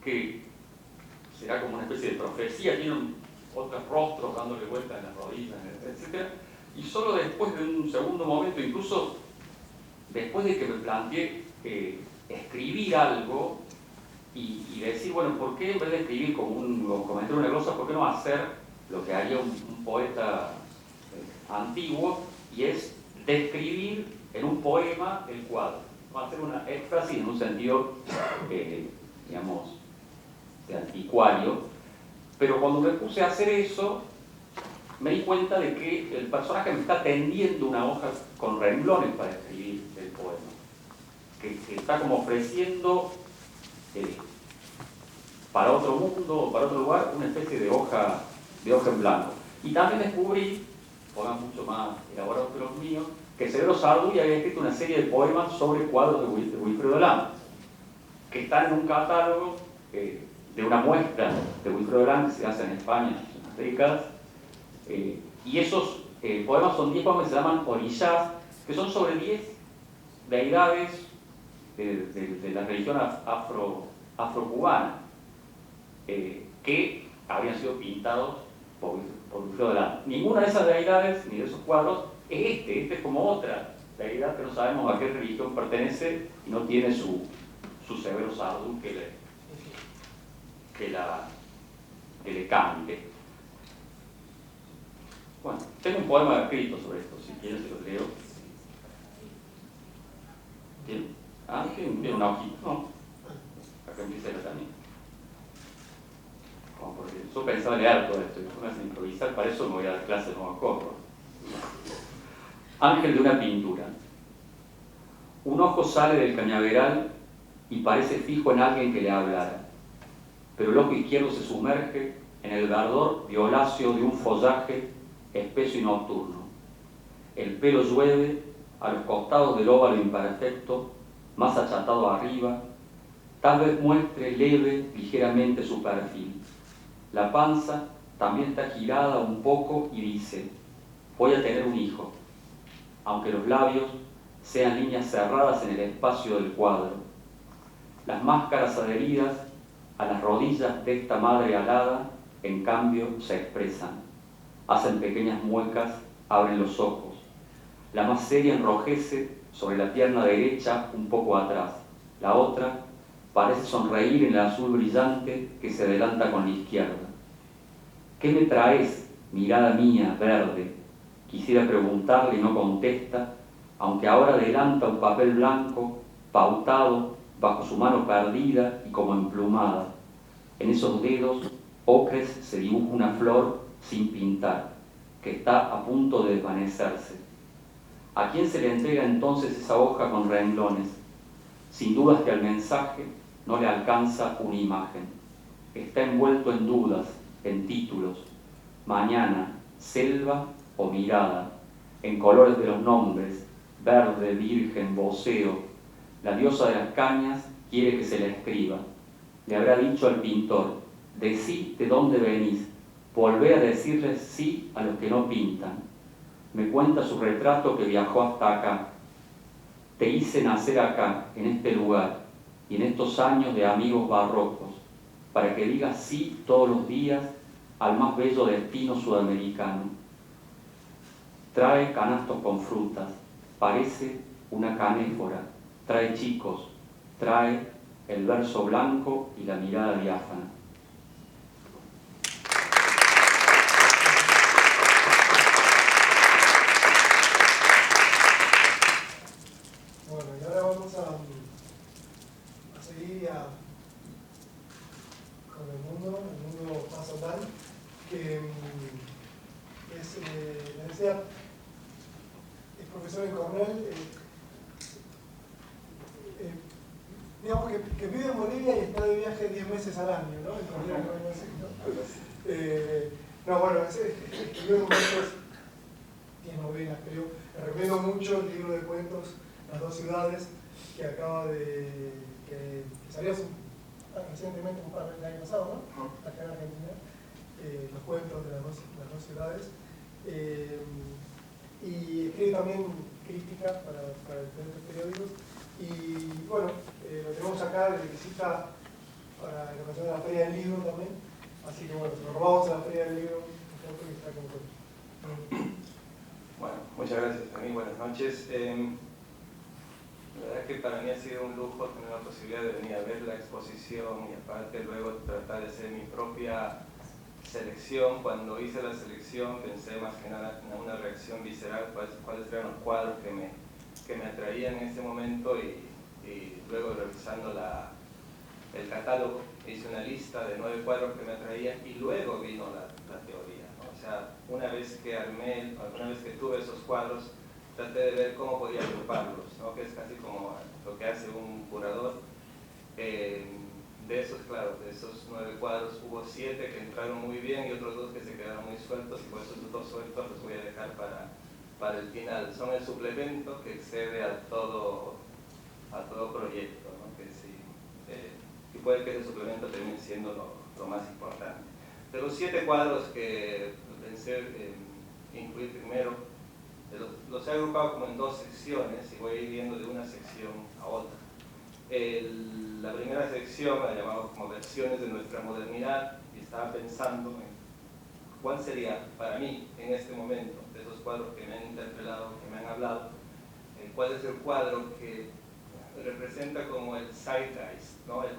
que será como una especie de profecía, tiene otros rostros dándole vueltas en las rodillas, etc. Y solo después de un segundo momento, incluso después de que me planteé escribir algo y decir, bueno, ¿por qué en vez de escribir o comentar una glosa, por qué no hacer lo que haría un poeta antiguo, y es describir en un poema el cuadro? No hacer una éxtasis en un sentido, digamos, de anticuario. Pero cuando me puse a hacer eso, me di cuenta de que el personaje me está tendiendo una hoja con renglones para escribir el poema, que está como ofreciendo para otro mundo o para otro lugar una especie de hoja en blanco. Y también descubrí, poemas mucho más elaborados que los míos, que Severo Sarduy había escrito una serie de poemas sobre cuadros de Wilfredo Lam, que están en un catálogo de una muestra de Wilfredo Lam que se hace en España hace unas décadas. Y esos poemas son 10 poemas que se llaman Orishas, que son sobre 10 deidades de la religión afrocubana, que habrían sido pintados por Wilfredo Lam. Ninguna de esas deidades ni de esos cuadros es este es como otra deidad que no sabemos a qué religión pertenece y no tiene su Severo Sarduy que le cante. Bueno, tengo un poema escrito sobre esto, si quieren se lo leo. ¿Tiene? Ah, tiene una hojita, no. Acá empieza la también. Porque yo pensaba leer todo esto, y me hacen improvisar, para eso me voy a dar clase de nuevo corro. Ángel de una pintura. Un ojo sale del cañaveral y parece fijo en alguien que le hablara, pero el ojo izquierdo se sumerge en el verdor violáceo de un follaje espeso y nocturno. El pelo llueve a los costados del óvalo imperfecto, más achatado arriba, tal vez muestre leve, ligeramente su perfil. La panza también está girada un poco y dice, voy a tener un hijo, aunque los labios sean líneas cerradas en el espacio del cuadro. Las máscaras adheridas a las rodillas de esta madre alada, en cambio, se expresan. Hacen pequeñas muecas, abren los ojos. La más seria enrojece sobre la pierna derecha un poco atrás. La otra parece sonreír en el azul brillante que se adelanta con la izquierda. ¿Qué me traes, mirada mía, verde? Quisiera preguntarle y no contesta, aunque ahora adelanta un papel blanco, pautado, bajo su mano perdida y como emplumada. En esos dedos ocres se dibuja una flor sin pintar, que está a punto de desvanecerse. ¿A quién se le entrega entonces esa hoja con renglones? Sin dudas que al mensaje no le alcanza una imagen. Está envuelto en dudas, en títulos. Mañana, selva o mirada, en colores de los nombres, verde, virgen, voceo. La diosa de las cañas quiere que se la escriba. Le habrá dicho al pintor, decí de dónde venís, volvé a decirles sí a los que no pintan. Me cuenta su retrato que viajó hasta acá. Te hice nacer acá, en este lugar, y en estos años de amigos barrocos, para que digas sí todos los días al más bello destino sudamericano. Trae canastos con frutas, parece una canéfora, trae chicos, trae el verso blanco y la mirada diáfana. Bueno, y ahora vamos a seguir con el mundo pasa mal. digamos que vive en Bolivia y está de viaje 10 meses al año, ¿no? No, bueno, escribió numerosos, 10 novelas, creo. Le recomiendo mucho el libro de cuentos Las dos ciudades, que acaba de... que salió recientemente, un par del año pasado, ¿no? Acá en Argentina, los cuentos de las dos ciudades. Y escribe también crítica para diferentes periódicos. Y bueno, lo tenemos acá de visita para la ocasión de la Feria del Libro también. Así que bueno, nos robamos a la Feria del Libro, que está con nosotros. Bueno, muchas gracias también, buenas noches. La verdad que para mí ha sido un lujo tener la posibilidad de venir a ver la exposición y aparte luego tratar de hacer mi propia selección. Cuando hice la selección pensé más que nada en una reacción visceral, cuáles eran los cuadros que me atraían en ese momento y luego revisando el catálogo hice una lista de 9 cuadros que me atraían y luego vino la teoría, ¿no? O sea, una vez que tuve esos cuadros traté de ver cómo podía agruparlos, ¿no? Que es casi como lo que hace un curador. De esos 9 cuadros hubo 7 que entraron muy bien y otros 2 que se quedaron muy sueltos y por esos 2 sueltos los voy a dejar para el final. Son el suplemento que excede a todo proyecto, ¿no? Y puede que ese suplemento termine siendo lo más importante. De los 7 cuadros que pensé incluir primero, los he agrupado como en 2 secciones y voy a ir viendo de una sección a otra. La primera sección la llamamos como versiones de nuestra modernidad y estaba pensando en cuál sería para mí en este momento, de esos cuadros que me han interpelado, que me han hablado, cuál es el cuadro que representa como el zeitgeist, ¿no? el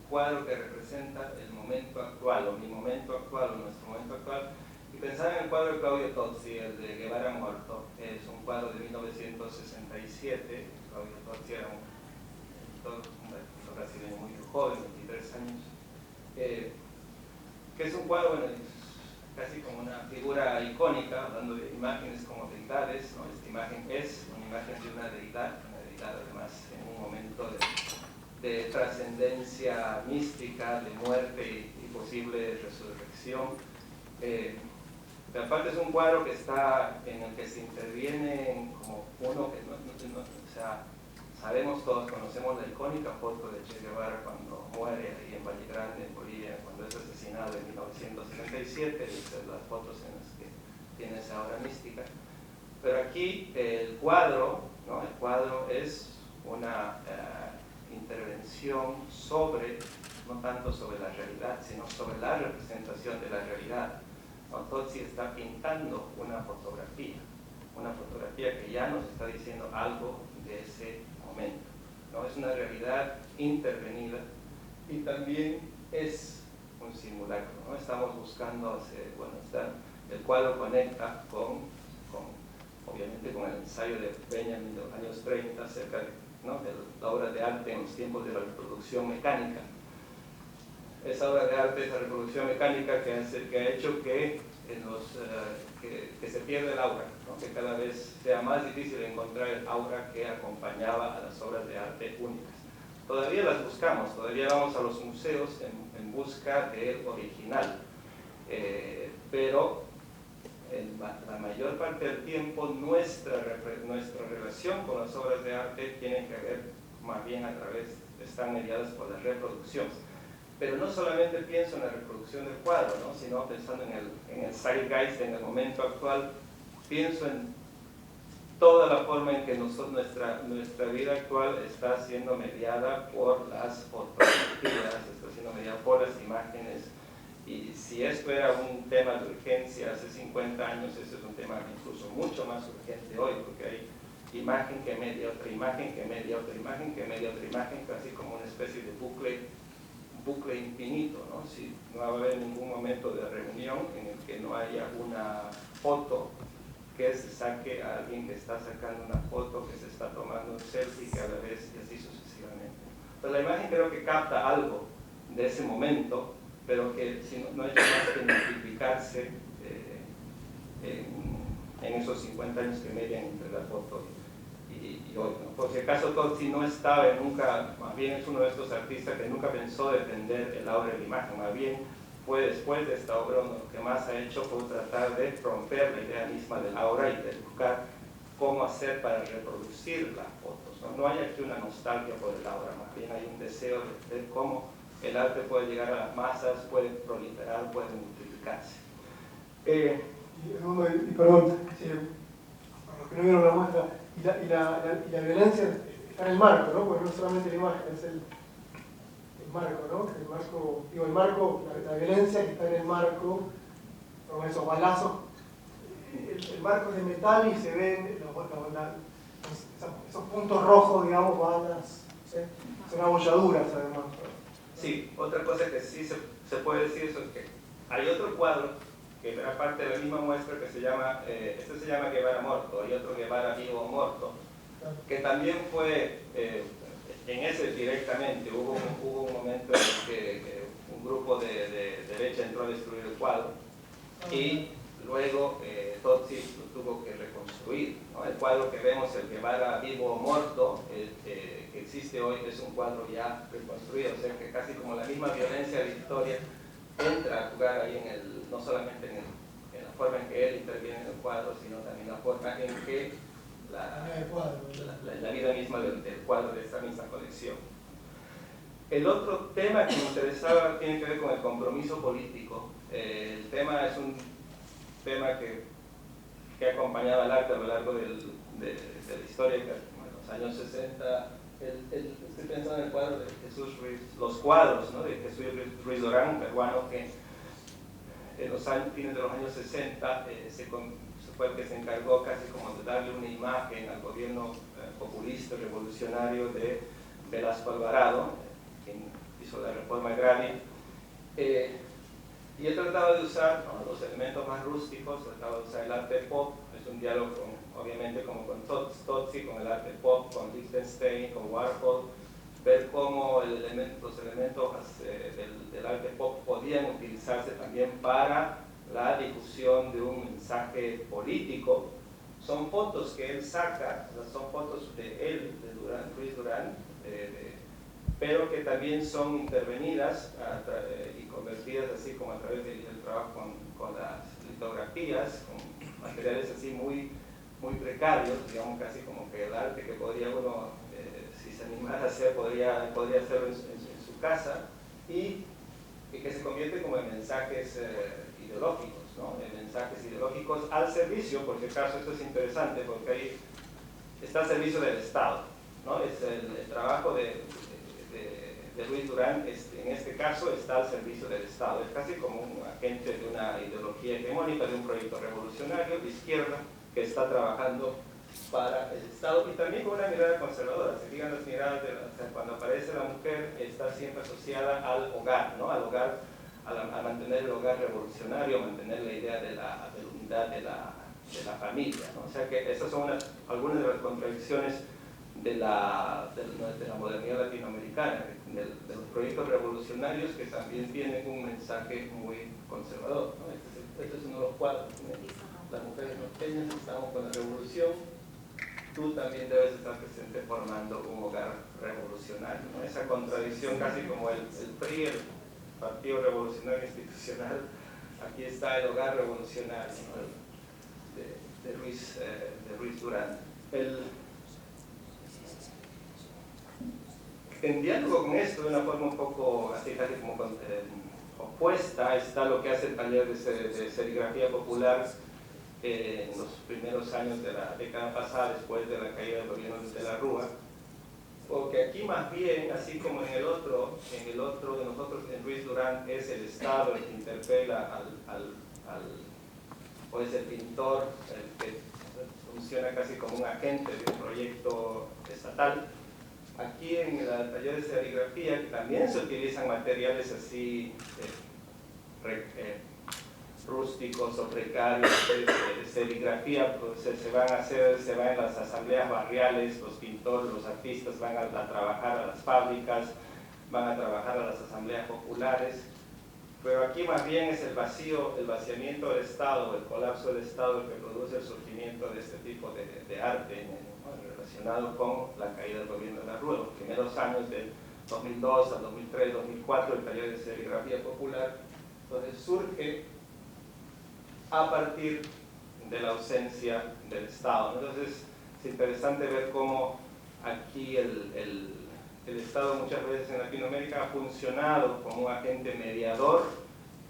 cuadro que representa el momento actual, o mi momento actual, o nuestro momento actual. Y pensar en el cuadro de Claudio Tozzi, el de Guevara Muerto, es un cuadro de 1967. Claudio Tozzi era un brasileño muy joven, 23 años, que es un cuadro, bueno, casi como una figura icónica, hablando de imágenes como deidades, ¿no? Esta imagen es una imagen de una deidad además en un momento de trascendencia mística, de muerte y posible resurrección. Pero aparte es un cuadro que está en el que se interviene como uno que o sea, sabemos todos, conocemos la icónica foto de Che Guevara cuando muere ahí en Valle Grande, en Bolivia, cuando es asesinado en 1977, las fotos en las que tiene esa aura mística. Pero aquí el cuadro, ¿no? El cuadro es una intervención sobre, no tanto sobre la realidad, sino sobre la representación de la realidad. Tozzi está pintando una fotografía que ya nos está diciendo algo de ese momento, ¿no? Es una realidad intervenida y también es un simulacro, ¿no? Estamos buscando el cuadro conecta obviamente con el ensayo de Benjamin de los años 30 acerca de la obra de arte en los tiempos de la reproducción mecánica. Esa obra de arte, esa reproducción mecánica que ha hecho que se pierda el aura, ¿no? Que cada vez sea más difícil encontrar el aura que acompañaba a las obras de arte únicas. Todavía las buscamos, todavía vamos a los museos en busca del original, pero la mayor parte del tiempo nuestra relación con las obras de arte tiene que ver más bien están mediadas por la reproducción. Pero no solamente pienso en la reproducción del cuadro, ¿no? Sino pensando en el zeitgeist, en el momento actual, pienso en toda la forma en que nuestra vida actual está siendo mediada por las fotografías, está siendo mediada por las imágenes. Y si esto era un tema de urgencia hace 50 años, ese es un tema incluso mucho más urgente hoy, porque hay imagen que media otra imagen, que media otra imagen, que media otra imagen, casi como una especie de bucle infinito, ¿no? Si no va a haber ningún momento de reunión en el que no haya una foto que se saque a alguien que está sacando una foto, que se está tomando un selfie cada vez y así sucesivamente. Entonces la imagen creo que capta algo de ese momento, pero que no ha hecho más que multiplicarse en esos 50 años que median entre la foto y y hoy, ¿no? Porque el caso Tozzi no estaba nunca, más bien es uno de estos artistas que nunca pensó defender el aura de la imagen, más bien fue después de esta obra lo que más ha hecho fue tratar de romper la idea misma del aura y de buscar cómo hacer para reproducir las fotos, ¿no? No hay aquí una nostalgia por el aura, más bien hay un deseo de ver cómo el arte puede llegar a las masas, puede proliferar, puede multiplicarse. Y perdón, para los que no vieron la muestra, y la violencia está en el marco, ¿no? Porque no solamente la imagen, es el marco, ¿no? El marco, digo, el marco, la violencia que está en el marco, con esos balazos, el marco es de metal y se ven esos puntos rojos, digamos, balas, ¿sí? Son abolladuras además, ¿no? Sí, otra cosa que sí se puede decir es que hay otro cuadro que era parte de la misma muestra que se llama, este se llama Guevara Morto, hay otro Guevara Vivo o Morto, que también fue, en ese directamente, hubo un momento en el que un grupo de derecha entró a destruir el cuadro y luego Tozzi lo tuvo que reconstruir, ¿no? El cuadro que vemos, el Guevara Vivo o Morto, que existe hoy, es un cuadro ya reconstruido, o sea que casi como la misma violencia de la historia entra a jugar ahí no solamente en la forma en que él interviene en el cuadro, sino también la forma en que la vida misma del cuadro de esta misma colección. El otro tema que me interesaba tiene que ver con el compromiso político. El tema es un tema que ha acompañado al arte a lo largo de la historia, que en los años 60, estoy pensando en el cuadro de Jesús Ruiz, los cuadros, ¿no? De Jesús Ruiz Durán, un peruano que en los fines de los años 60 fue el que se encargó casi como de darle una imagen al gobierno populista revolucionario de Velasco Alvarado, quien hizo la reforma agraria. Y he tratado de usar, ¿no?, los elementos más rústicos, he tratado de usar el arte pop, es un diálogo obviamente como con Tozzi, con el arte pop, con Lichtenstein, con Warhol, ver cómo los elementos del arte pop podían utilizarse también para la difusión de un mensaje político. Son fotos que él saca, son fotos de él, de Ruiz Durán, pero que también son intervenidas y convertidas así como a través del trabajo con las litografías, con materiales así muy precarios, digamos casi como que el arte que podría uno, si se animara a hacer, podría hacerlo en su casa, y que se convierte como en mensajes ideológicos, ¿no? En mensajes ideológicos al servicio, por si acaso esto es interesante, porque ahí está al servicio del Estado, ¿no? Es el trabajo de Ruiz Durán, en este caso, está al servicio del Estado. Es casi como un agente de una ideología hegemónica, de un proyecto revolucionario de izquierda que está trabajando para el Estado, y también con una mirada conservadora. Se fijan las miradas, cuando aparece la mujer, está siempre asociada al hogar, ¿no? Al hogar, a mantener el hogar revolucionario, mantener la idea de la unidad de la familia, ¿no? O sea que esas son algunas de las contradicciones de la modernidad latinoamericana, de los proyectos revolucionarios que también tienen un mensaje muy conservador, ¿no? Este es uno de los cuadros, ¿no? Las mujeres norteñas, estamos con la revolución, tú también debes estar presente formando un hogar revolucionario, ¿no? Esa contradicción casi como el PRI, el Partido Revolucionario Institucional, aquí está el hogar revolucionario, ¿no?, de Ruiz Durán. En diálogo con esto, de una forma un poco así casi como opuesta, está lo que hace el taller de serigrafía popular en los primeros años de la década pasada, después de la caída del gobierno de la Rúa, porque aquí más bien, así como en el otro de nosotros, en Ruiz Durán, es el Estado el que interpela o es el pintor el que funciona casi como un agente de un proyecto estatal. Aquí en el taller de serigrafía, que también se utilizan materiales así rústicos o precarios de serigrafía, pues, se van en las asambleas barriales, los pintores, los artistas van a trabajar a las fábricas, van a trabajar a las asambleas populares, pero aquí más bien es el vaciamiento del Estado, el colapso del Estado, el que produce el surgimiento de este tipo de arte, ¿no?, en relación relacionado con la caída del gobierno de la Rúa, los primeros años del 2002 al 2003, 2004, el taller de serigrafía popular. Entonces surge a partir de la ausencia del Estado. Entonces es interesante ver cómo aquí el Estado muchas veces en Latinoamérica ha funcionado como un agente mediador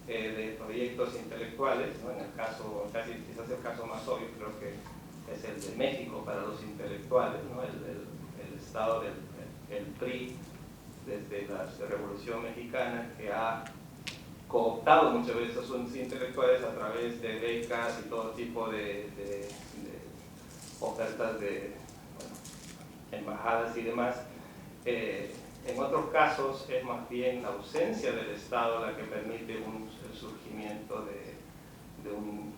de proyectos intelectuales, ¿no? En el caso, quizás el caso más obvio creo que es el de México para los intelectuales, ¿no? El Estado del PRI desde la Revolución Mexicana, que ha cooptado muchas veces a sus intelectuales a través de becas y todo tipo de ofertas de embajadas y demás. En otros casos es más bien la ausencia del Estado la que permite el surgimiento de un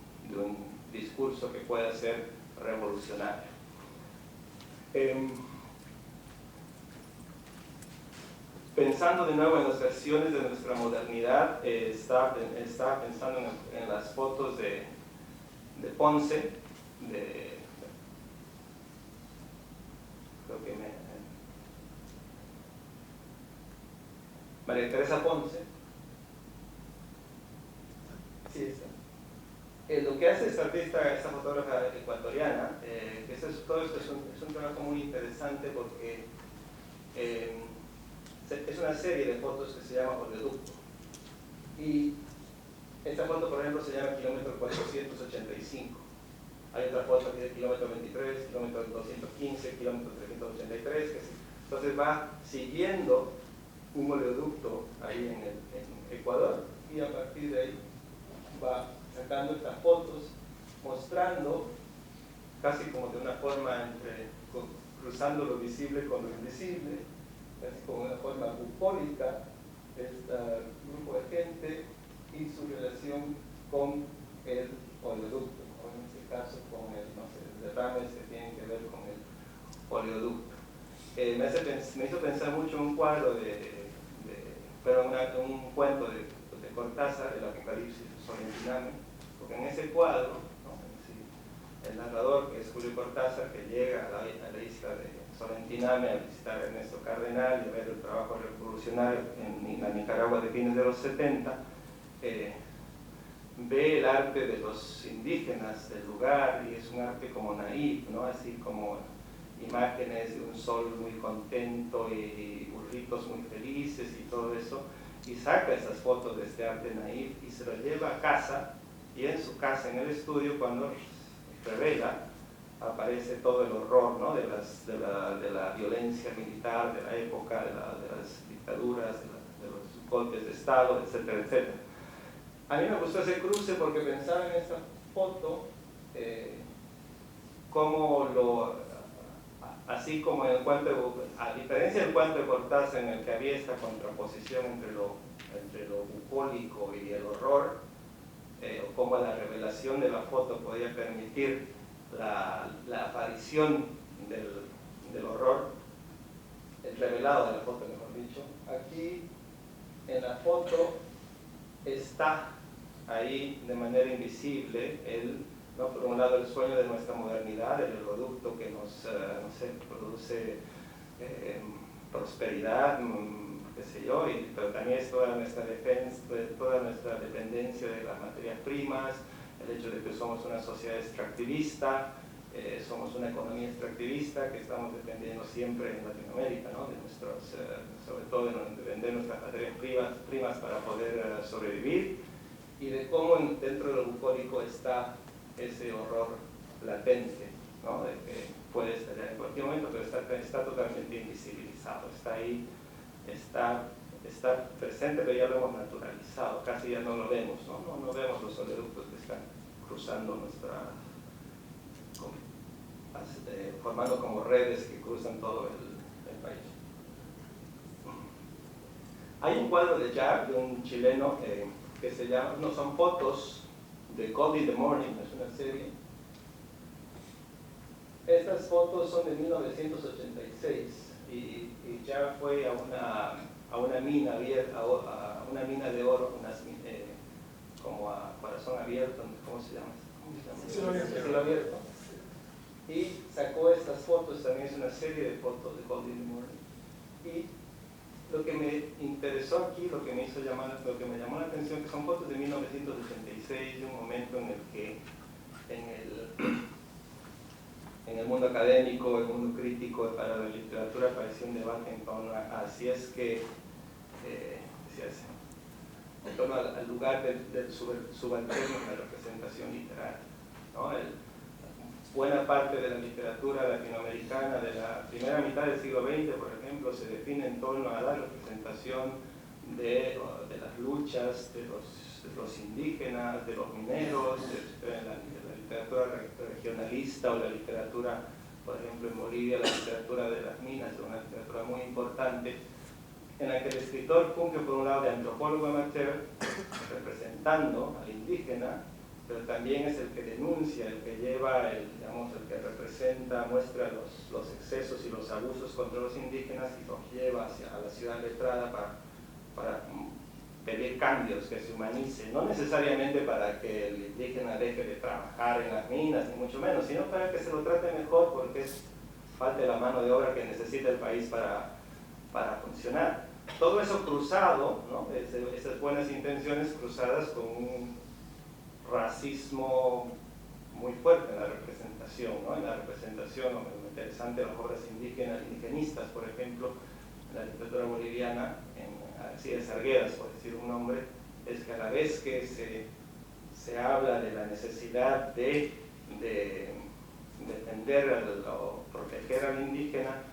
discurso que pueda ser revolucionario. Pensando de nuevo en las versiones de nuestra modernidad, estaba pensando en las fotos de Ponce, creo que María Teresa Ponce. Sí, está. Lo que hace esta artista, esta fotógrafa ecuatoriana, todo esto es un trabajo muy interesante porque es una serie de fotos que se llama Oleoducto. Y esta foto, por ejemplo, se llama kilómetro 485. Hay otra foto aquí de kilómetro 23, kilómetro 215, kilómetro 383. Entonces va siguiendo un oleoducto ahí en Ecuador y a partir de ahí va sacando estas fotos, mostrando casi como de una forma cruzando lo visible con lo invisible, casi como una forma bucólica, este grupo de gente y su relación con el oleoducto, o en este caso con los derrames que tienen que ver con el oleoducto. Me hizo pensar mucho en un cuadro un cuento de Cortázar, el Apocalipsis de Solentiname, porque en ese cuadro, ¿no? El narrador, que es Julio Cortázar, que llega a la isla de Solentiname a visitar a Ernesto Cardenal y a ver el trabajo revolucionario en la Nicaragua de fines de los 70, ve el arte de los indígenas del lugar y es un arte como naif, ¿no? Así como imágenes de un sol muy contento y burritos muy felices y todo eso, y saca esas fotos de este arte naif y se las lleva a casa, y en su casa, en el estudio, cuando revela, aparece todo el horror, ¿no? de la violencia militar de la época, de las dictaduras, de los golpes de Estado, etcétera, etcétera. A mí me gustó ese cruce porque pensaba en esta foto así como en el cuento, a diferencia del cuento de Cortázar en el que había esta contraposición entre lo bucólico y el horror, o cómo la revelación de la foto podía permitir la aparición del horror, el revelado de la foto, mejor dicho. Aquí en la foto está ahí de manera invisible ¿no? Por un lado el sueño de nuestra modernidad, el oleoducto que nos produce prosperidad, qué sé yo, pero también es toda nuestra dependencia de las materias primas, el hecho de que somos una sociedad extractivista, somos una economía extractivista que estamos dependiendo siempre en Latinoamérica, ¿no? Sobre todo de vender nuestras materias primas para poder sobrevivir, y de cómo dentro de lo bucólico está ese horror latente, ¿no? De que puede estallar en cualquier momento, pero está totalmente invisibilizado, está ahí, está presente, pero ya lo hemos naturalizado, casi ya no lo vemos, no vemos los oleoductos que están cruzando formando como redes que cruzan todo el país. Hay un cuadro de Jarre, de un chileno, que se llama, no son fotos de Cold in the Morning, es una serie. Estas fotos son de 1986 y Jarre fue a una mina abierta, a una mina de oro, como a corazón abierto, ¿cómo se llama? Cielo abierto. Cielo abierto. y sacó estas fotos, también es una serie de fotos de Gold in the Morning. Y lo que me interesó aquí, lo que me llamó la atención, que son fotos de 1986, de un momento en el que en el mundo académico, el mundo crítico para la literatura apareció un debate en torno a si es que, en torno al lugar del subalterno en la representación literaria, ¿no? Buena parte de la literatura latinoamericana de la primera mitad del siglo XX, por ejemplo, se define en torno a la representación de las luchas de los indígenas, de los mineros, de la literatura regionalista o la literatura, por ejemplo, en Bolivia, la literatura de las minas, es una literatura muy importante, en la que el escritor funge por un lado de antropólogo amateur, representando al indígena, pero también es el que denuncia, el que lleva, el que representa, muestra los excesos y los abusos contra los indígenas y los lleva hacia la ciudad letrada para pedir cambios, que se humanice, no necesariamente para que el indígena deje de trabajar en las minas, ni mucho menos, sino para que se lo trate mejor, porque es falta de la mano de obra que necesita el país para funcionar. Todo eso cruzado, ¿no? Esas buenas intenciones cruzadas con un racismo muy fuerte en la representación, ¿no? En la representación, lo interesante de las obras indigenistas, por ejemplo, en la literatura boliviana, en Alcides Arguedas, por decir un nombre, es que a la vez que se habla de la necesidad de defender o proteger al indígena,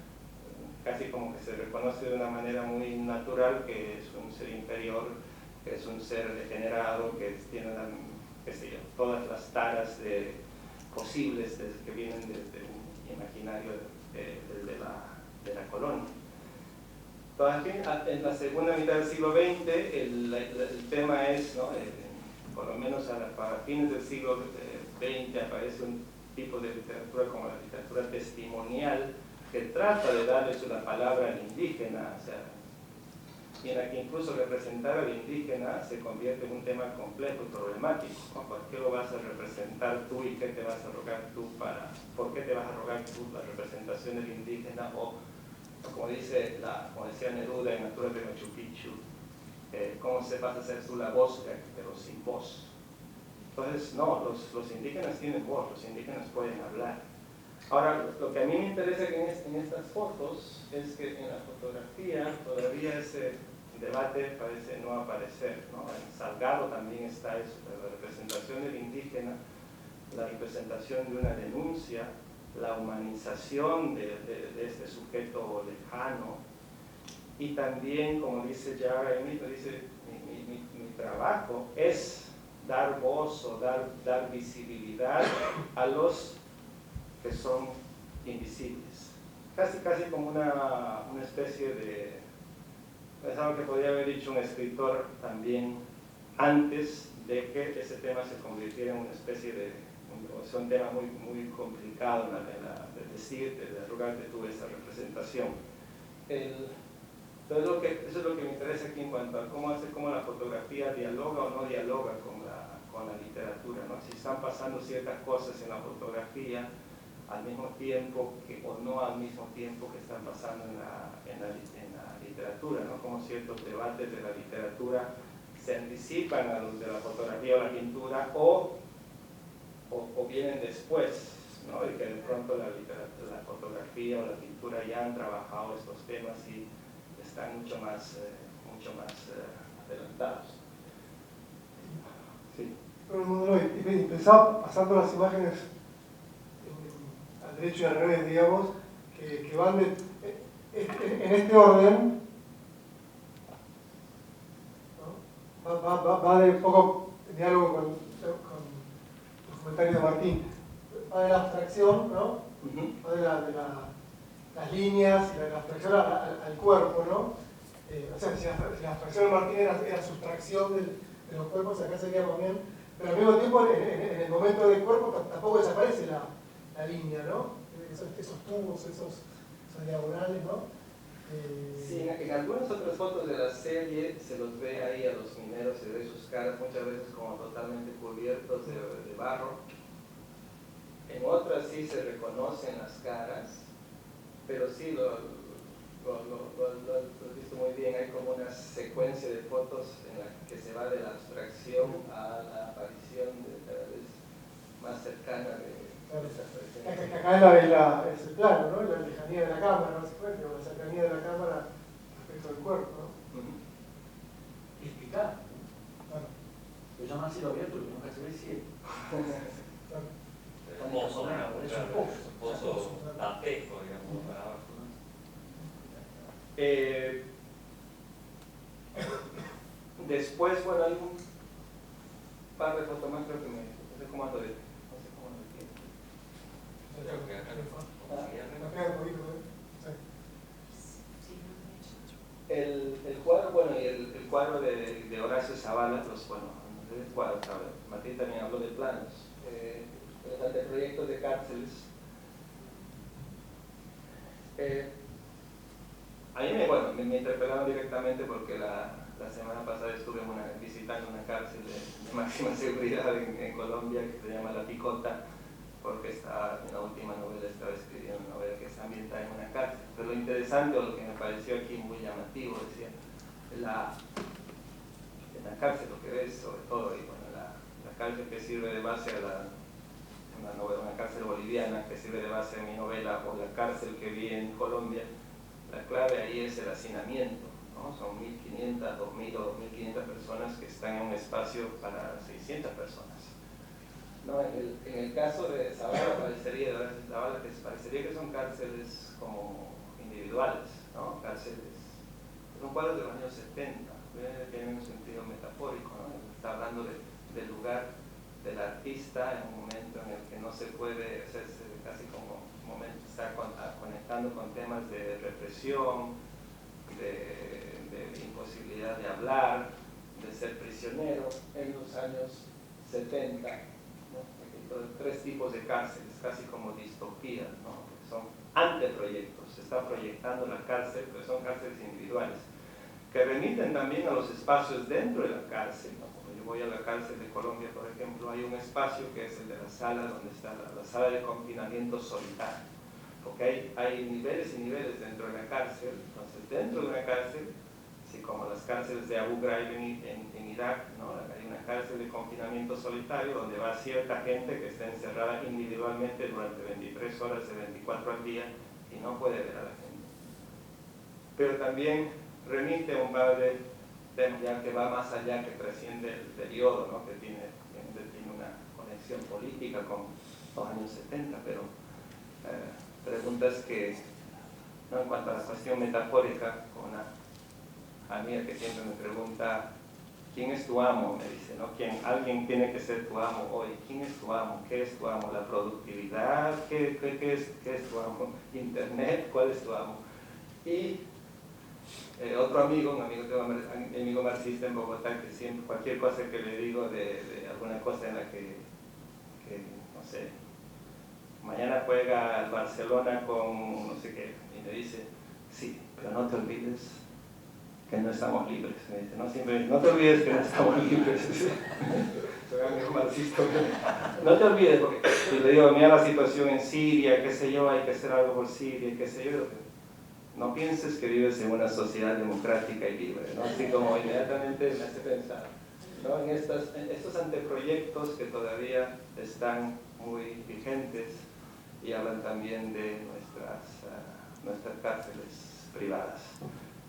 casi como que se reconoce de una manera muy natural que es un ser inferior, que es un ser degenerado, que tiene todas las taras posibles que vienen desde un imaginario de la colonia. En la segunda mitad del siglo XX el tema es, ¿no? Por lo menos para fines del siglo XX aparece un tipo de literatura como la literatura testimonial, que trata de darles una palabra al indígena, o sea, y en la que incluso representar al indígena se convierte en un tema complejo y problemático, ¿no? ¿Por qué lo vas a representar tú y qué te vas a rogar tú por qué te vas a rogar tú la representación del indígena? O como decía Neruda en Altura de Machu Picchu, ¿cómo se vas a hacer tú la voz pero sin voz? Entonces, no, los indígenas tienen voz, los indígenas pueden hablar. Ahora, lo que a mí me interesa en estas fotos es que en la fotografía todavía ese debate parece no aparecer, ¿no? En Salgado también está eso, la representación del indígena, la representación de una denuncia, la humanización de este sujeto lejano, y también, como dice Yara Emito, dice, mi trabajo es dar voz o dar visibilidad a los que son invisibles. Casi como una especie de... Es algo que podría haber dicho un escritor también antes de que ese tema se convirtiera en una especie de... Es un tema muy complicado de decir, de arrogarte tú esa representación. Entonces eso es lo que me interesa aquí en cuanto a cómo la fotografía dialoga o no dialoga con la literatura, ¿no? Si están pasando ciertas cosas en la fotografía al mismo tiempo o no al mismo tiempo que están pasando en la literatura, ¿no? Como ciertos debates de la literatura se anticipan a los de la fotografía o la pintura o vienen después, ¿no? Y que de pronto la fotografía o la pintura ya han trabajado estos temas y están mucho más adelantados. Sí. Y pensaba, pasando las imágenes al derecho y al revés, digamos, que van en este orden, ¿no? Va de un poco en diálogo con los comentarios de Martín, va de la abstracción, ¿no? Va de las líneas y la abstracción al cuerpo, ¿no? O sea, si la abstracción de Martín era sustracción de los cuerpos, acá sería más bien, pero al mismo tiempo en el momento del cuerpo tampoco desaparece la línea, ¿no? Esos tubos, esos diagonales, ¿no? Sí, en algunas otras fotos de la serie se los ve ahí a los mineros, se ve sus caras muchas veces como totalmente cubiertos de barro. En otras sí se reconocen las caras, pero sí lo has visto muy bien, hay como una secuencia de fotos en la que se va de la abstracción a la aparición de cada vez más cercana de esa presencia. Acá es el plano, ¿no? La lejanía de la cámara, básicamente, o la cercanía de la cámara respecto al cuerpo, ¿no? Explicar. Claro. Yo llaman cielo abierto, lo que nunca se ve cielo. Claro. Un pozo, Es un pozo. dantesco, digamos, para abajo. Después, bueno, hay un par de fotos más, creo que no sé cómo ando de tiempo. Creo que acá Nos queda un poquito, ¿eh? Sí. El cuadro, bueno, y el cuadro de Horacio Zavala, los, bueno, el cuadro, Martín también habló de planos, de proyectos de cárceles. A mí me interpelaron directamente porque la semana pasada estuve visitando una cárcel de máxima seguridad en Colombia que se llama La Picota, porque en la última novela estaba escribiendo una novela que está ambientada en una cárcel. Pero lo interesante, o lo que me pareció aquí muy llamativo, decía, en la cárcel lo que ves sobre todo, y bueno, la cárcel que sirve de base a una cárcel boliviana que sirve de base a mi novela, o la cárcel que vi en Colombia, la clave ahí es el hacinamiento, ¿no? Son 1.500, 2.000 o 2.500 personas que están en un espacio para 600 personas. No, en el caso de Zavala parecería que son cárceles como individuales, ¿no? Cárceles, son cuadros de los años 70, tienen un sentido metafórico, ¿no? Está hablando del lugar del artista en un momento en el que no se puede hacerse casi como un momento, está conectando con temas de represión, de imposibilidad de hablar, de ser prisionero en los años 70. Tres tipos de cárceles, casi como distopías, ¿no? Son anteproyectos, se está proyectando la cárcel, pero son cárceles individuales, que remiten también a los espacios dentro de la cárcel, ¿no? Cuando yo voy a la cárcel de Colombia, por ejemplo, hay un espacio que es el de la sala, donde está la sala de confinamiento solitario, porque hay niveles y niveles dentro de la cárcel. Entonces, dentro de una cárcel, así como las cárceles de Abu Ghraib en Irak, ¿no? Hay una cárcel de confinamiento solitario donde va cierta gente que está encerrada individualmente durante 23 horas de 24 al día y no puede ver a la gente. Pero también remite a un par de temas ya que va más allá, que trasciende el periodo, ¿no? Que tiene una conexión política con los años 70, pero preguntas que, ¿no? En cuanto a la cuestión metafórica, con una amiga que siempre me pregunta, ¿quién es tu amo? Me dice, ¿no? Alguien tiene que ser tu amo hoy. ¿Quién es tu amo? ¿Qué es tu amo? ¿La productividad? ¿Qué es tu amo? ¿Internet? ¿Cuál es tu amo? Y otro amigo, un amigo marxista en Bogotá, que siempre, cualquier cosa que le digo de alguna cosa en la que no sé, mañana juega el Barcelona con no sé qué, y me dice, sí, pero no te olvides que no estamos libres. Me dice, no, siempre, no te olvides que no estamos libres. Soy amigo marxista. No te olvides, porque si le digo, mira la situación en Siria, qué sé yo, hay que hacer algo por Siria, qué sé yo. No pienses que vives en una sociedad democrática y libre, ¿no? Así como inmediatamente me hace pensar, ¿no? En estos anteproyectos que todavía están muy vigentes y hablan también de nuestras cárceles privadas.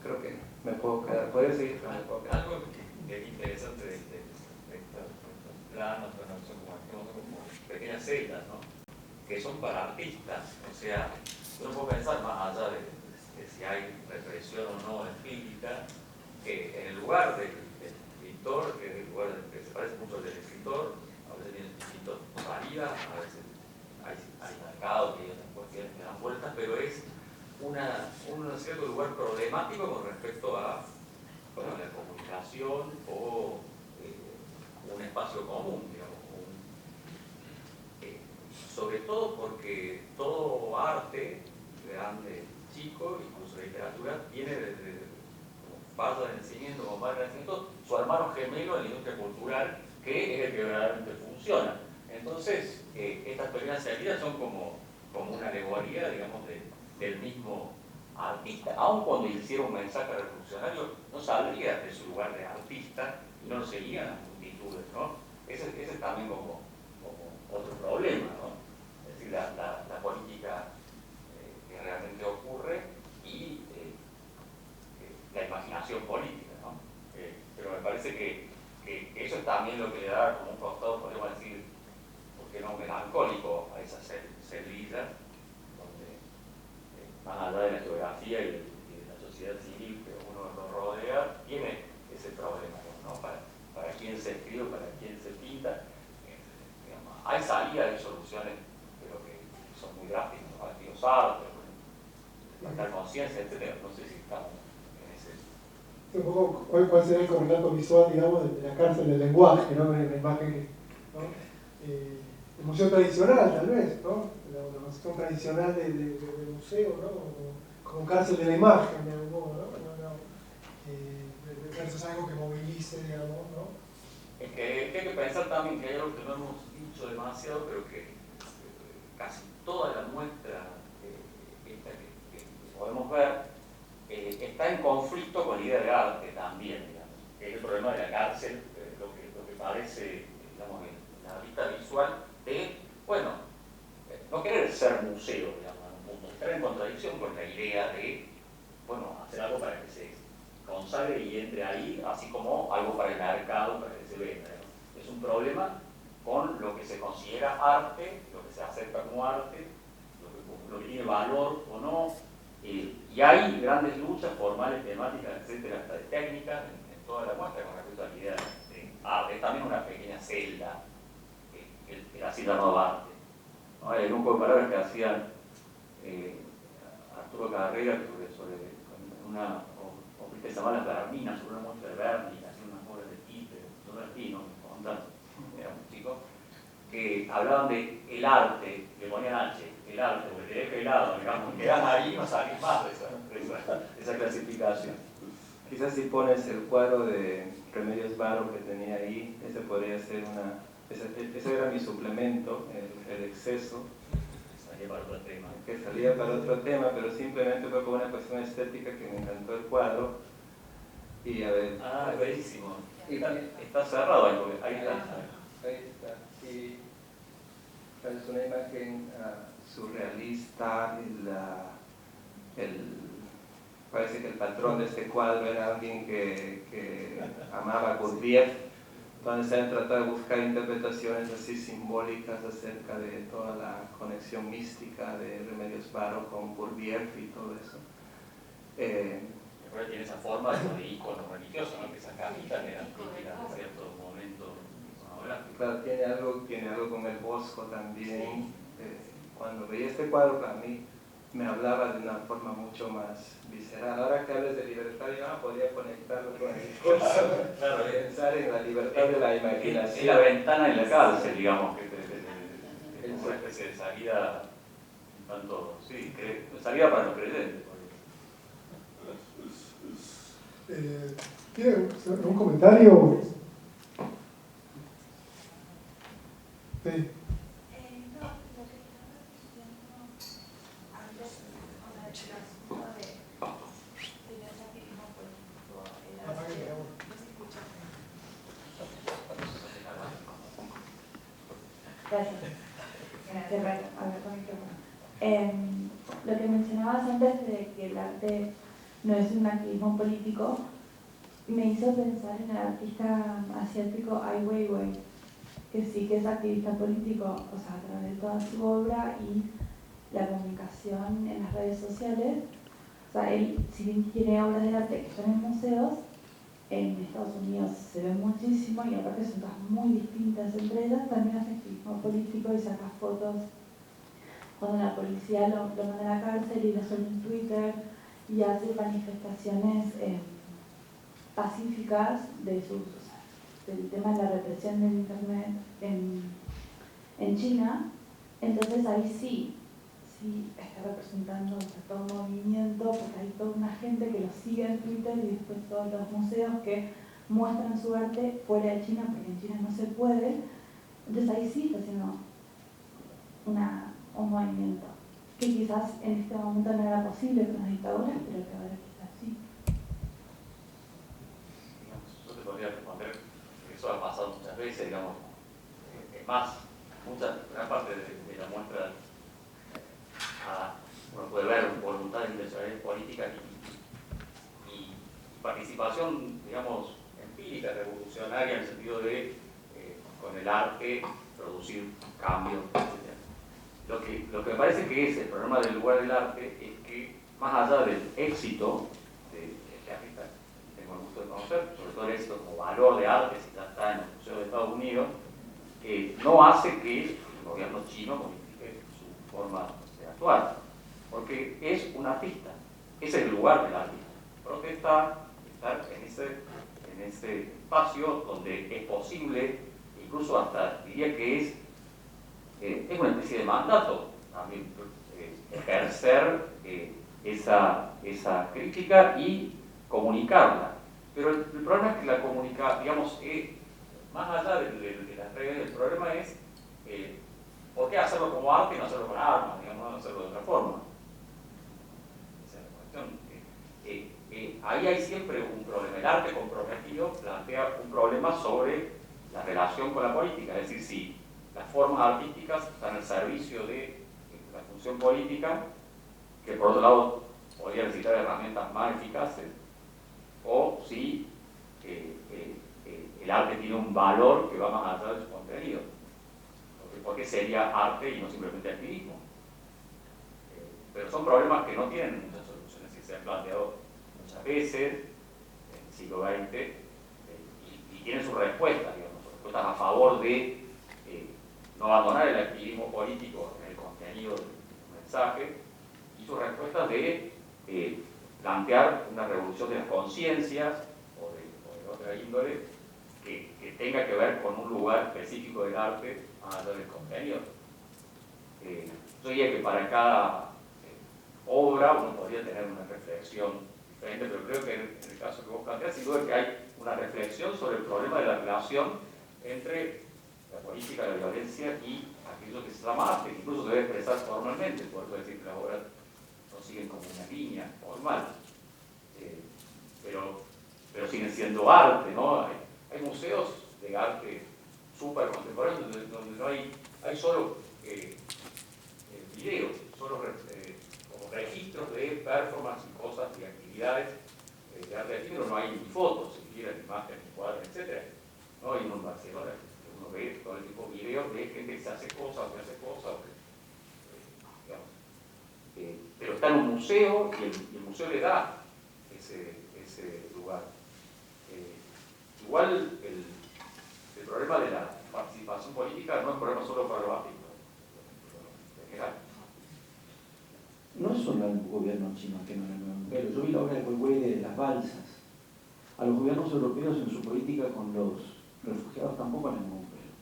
Creo que me puedo quedar, ¿puedes seguir? Algo que es interesante de estos planos, bueno, son como pequeñas celdas, ¿no? Que son para artistas, o sea, yo no puedo pensar más allá de si hay represión o no empírica, que en el lugar del escritor, que es el lugar que se parece mucho al del escritor, a veces tiene distintas salidas, a veces hay mercados que ellos cuestiones que dan vueltas, pero es un cierto lugar problemático con respecto a la comunicación o un espacio común, digamos. Sobre todo porque todo arte, grande, chico, incluso literatura, tiene desde Bardo del Nacimiento, como Padre del Nacimiento, su hermano gemelo en la industria cultural, que es el que verdaderamente funciona. Entonces, estas teorías salidas son como una alegoría, digamos, del mismo artista. Aun cuando hiciera un mensaje revolucionario, no saldría de su lugar de artista y no lo seguían las multitudes, ¿no? Ese es también como otro problema, ¿no? Es decir, la política que realmente ocurre y la imaginación política, ¿no? Pero me parece que eso es también lo que le da como un costado, podemos decir, ¿por qué no melancólico a esa celda, donde más allá de la geografía y de la sociedad civil que uno lo rodea, tiene ese problema, ¿no? Para quién se escribe, para quién se pinta. Digamos, hay salidas, hay soluciones, pero que son muy drásticas, ¿no? Activos artes, faltar conciencia, etc. No sé si estamos en ese... Un poco, ¿cuál sería el correlato visual, digamos, de la cárcel del lenguaje, ¿no? La imagen que, ¿no? El museo tradicional, tal vez, ¿no? La noción tradicional del museo, ¿no? Como cárcel de la imagen, de algún modo, ¿no? Versus algo que movilice, digamos, ¿no? Es que hay que pensar también que hay algo que no hemos dicho demasiado, pero que casi toda la muestra esta que podemos ver está en conflicto con la idea de arte también, digamos. Es el problema de la cárcel, lo que parece, digamos, en la vista visual de, bueno, no querer ser museo, digamos, en un punto, estar en contradicción con la idea de, bueno, hacer algo para que se consagre y entre ahí, así como algo para el mercado, para que se venda, ¿no? Es un problema con lo que se considera arte, lo que se acepta como arte, lo que tiene valor o no. Y hay grandes luchas formales, temáticas, etcétera, hasta de técnicas en toda la muestra con respecto a la idea de arte. Es también una pequeña celda, el así llamado arte, ¿no? Hay un grupo de palabras que hacían Arturo Carrera sobre una que se llama Las Berminas, sobre una muestra de Berni, que hacía unas obras de Tite, no era Tino, era un chico, que hablaban de el arte, le ponían H, el arte, porque te deja helado, digamos, quedas ahí y no salís más de esa clasificación. Quizás si pones el cuadro de Remedios Varo que tenía ahí, ese podría ser ese era mi suplemento, el exceso. Salía para otro tema. Que salía para otro tema, pero simplemente fue por una cuestión estética que me encantó el cuadro. Y a ver. Ah, es buenísimo. Está cerrado ahí, porque ahí está. Ahí está. Y es una imagen surrealista. Parece que el patrón de este cuadro era alguien que amaba a Gurdjieff. Entonces se han tratado de buscar interpretaciones así simbólicas acerca de toda la conexión mística de Remedios Varo con Gurdjieff y todo eso. Tiene esa forma de ícono religioso, ¿no? Que esas cajitas eran típicas de cierto momento iconográfico. Claro, tiene algo con el Bosco también. Cuando veía este cuadro, para mí me hablaba de una forma mucho más visceral. Ahora que hablas de libertad, yo podría conectarlo con el discurso, claro, pensar en la libertad de la imaginación. Es la ventana en la cárcel, digamos, que es una especie de salida, tanto, sí, salida para los creyentes. ¿Tiene algún comentario? Sí. Gracias. Lo que mencionabas antes de que el arte no es un activismo político me hizo pensar en el artista asiático Ai Weiwei, que sí que es activista político, o sea, a través de toda su obra y la comunicación en las redes sociales. O sea, él, si bien tiene obras de arte que están en museos, en Estados Unidos se ve muchísimo y aparte son todas muy distintas entre ellas, también hace activismo político y saca fotos cuando la policía lo manda a la cárcel y lo sube en Twitter y hace manifestaciones pacíficas del tema de la represión del internet en China. Entonces ahí sí está representando todo un movimiento, porque hay toda una gente que lo sigue en Twitter y después todos los museos que muestran su arte fuera de China, porque en China no se puede, Entonces ahí sí está haciendo un movimiento que quizás en este momento no era posible con las dictaduras, pero que ahora quizás sí. Digamos, yo te podría responder que eso ha pasado muchas veces, digamos, es más, gran parte de la muestra uno puede ver voluntad de intencionalidad política y participación, digamos, empírica, revolucionaria, en el sentido de, con el arte, producir cambios, etc. Lo que me parece que es el problema del lugar del arte es que, más allá del éxito de este artista, tengo el gusto de conocer, sobre todo el éxito como valor de arte, si ya está en el Museo de Estados Unidos, no hace que el gobierno chino modifique su forma de actuar, porque es un artista, ese es el lugar del artista. Protestar, estar en ese espacio donde es posible, incluso hasta diría que es una especie de mandato también, ejercer esa crítica y comunicarla. Pero el problema es que la comunicación, digamos, más allá de las reglas, el problema es ¿por qué hacerlo como arte y no hacerlo con armas? Digamos, no hacerlo de otra forma. Esa es la cuestión. Ahí hay siempre un problema. El arte comprometido plantea un problema sobre la relación con la política, es decir, si las formas artísticas están al servicio de la función política, que por otro lado podría necesitar herramientas más eficaces, o si el arte tiene un valor que va más allá de su contenido. ¿Por qué sería arte y no simplemente activismo? Pero son problemas que no tienen muchas soluciones y se han planteado muchas veces en el siglo XX y tienen sus respuestas, digamos, sus respuestas a favor de no abandonar el activismo político en el contenido del mensaje y sus respuestas de plantear una revolución de las conciencias o de otra índole que tenga que ver con un lugar específico del arte más allá del contenido. Yo diría que para cada obra uno podría tener una reflexión diferente, pero creo que en el caso que vos planteás, sin duda que hay una reflexión sobre el problema de la relación entre la política, la violencia y aquello que se llama arte, que incluso se debe expresar formalmente, por eso decir que las obras no siguen como una línea formal, pero siguen siendo arte, ¿no? Hay museos de arte súper contemporáneo donde no hay solo videos, solo como registros de performance y cosas y actividades de arte efímero, no hay ni fotos, ni siquiera ni imágenes, ni cuadros, etc. No hay uno en Barcelona, uno ve todo el tipo de videos de gente que se hace cosas, que hace cosas, digamos. Pero está en un museo y el museo le da ese lugar. Igual el problema de la participación política no es un problema solo para los artistas, en general. No es solo el gobierno chino que no le mueve un pelo. Yo vi la obra de Weiwei de las balsas. A los gobiernos europeos en su política con los refugiados tampoco le mueve un pelo.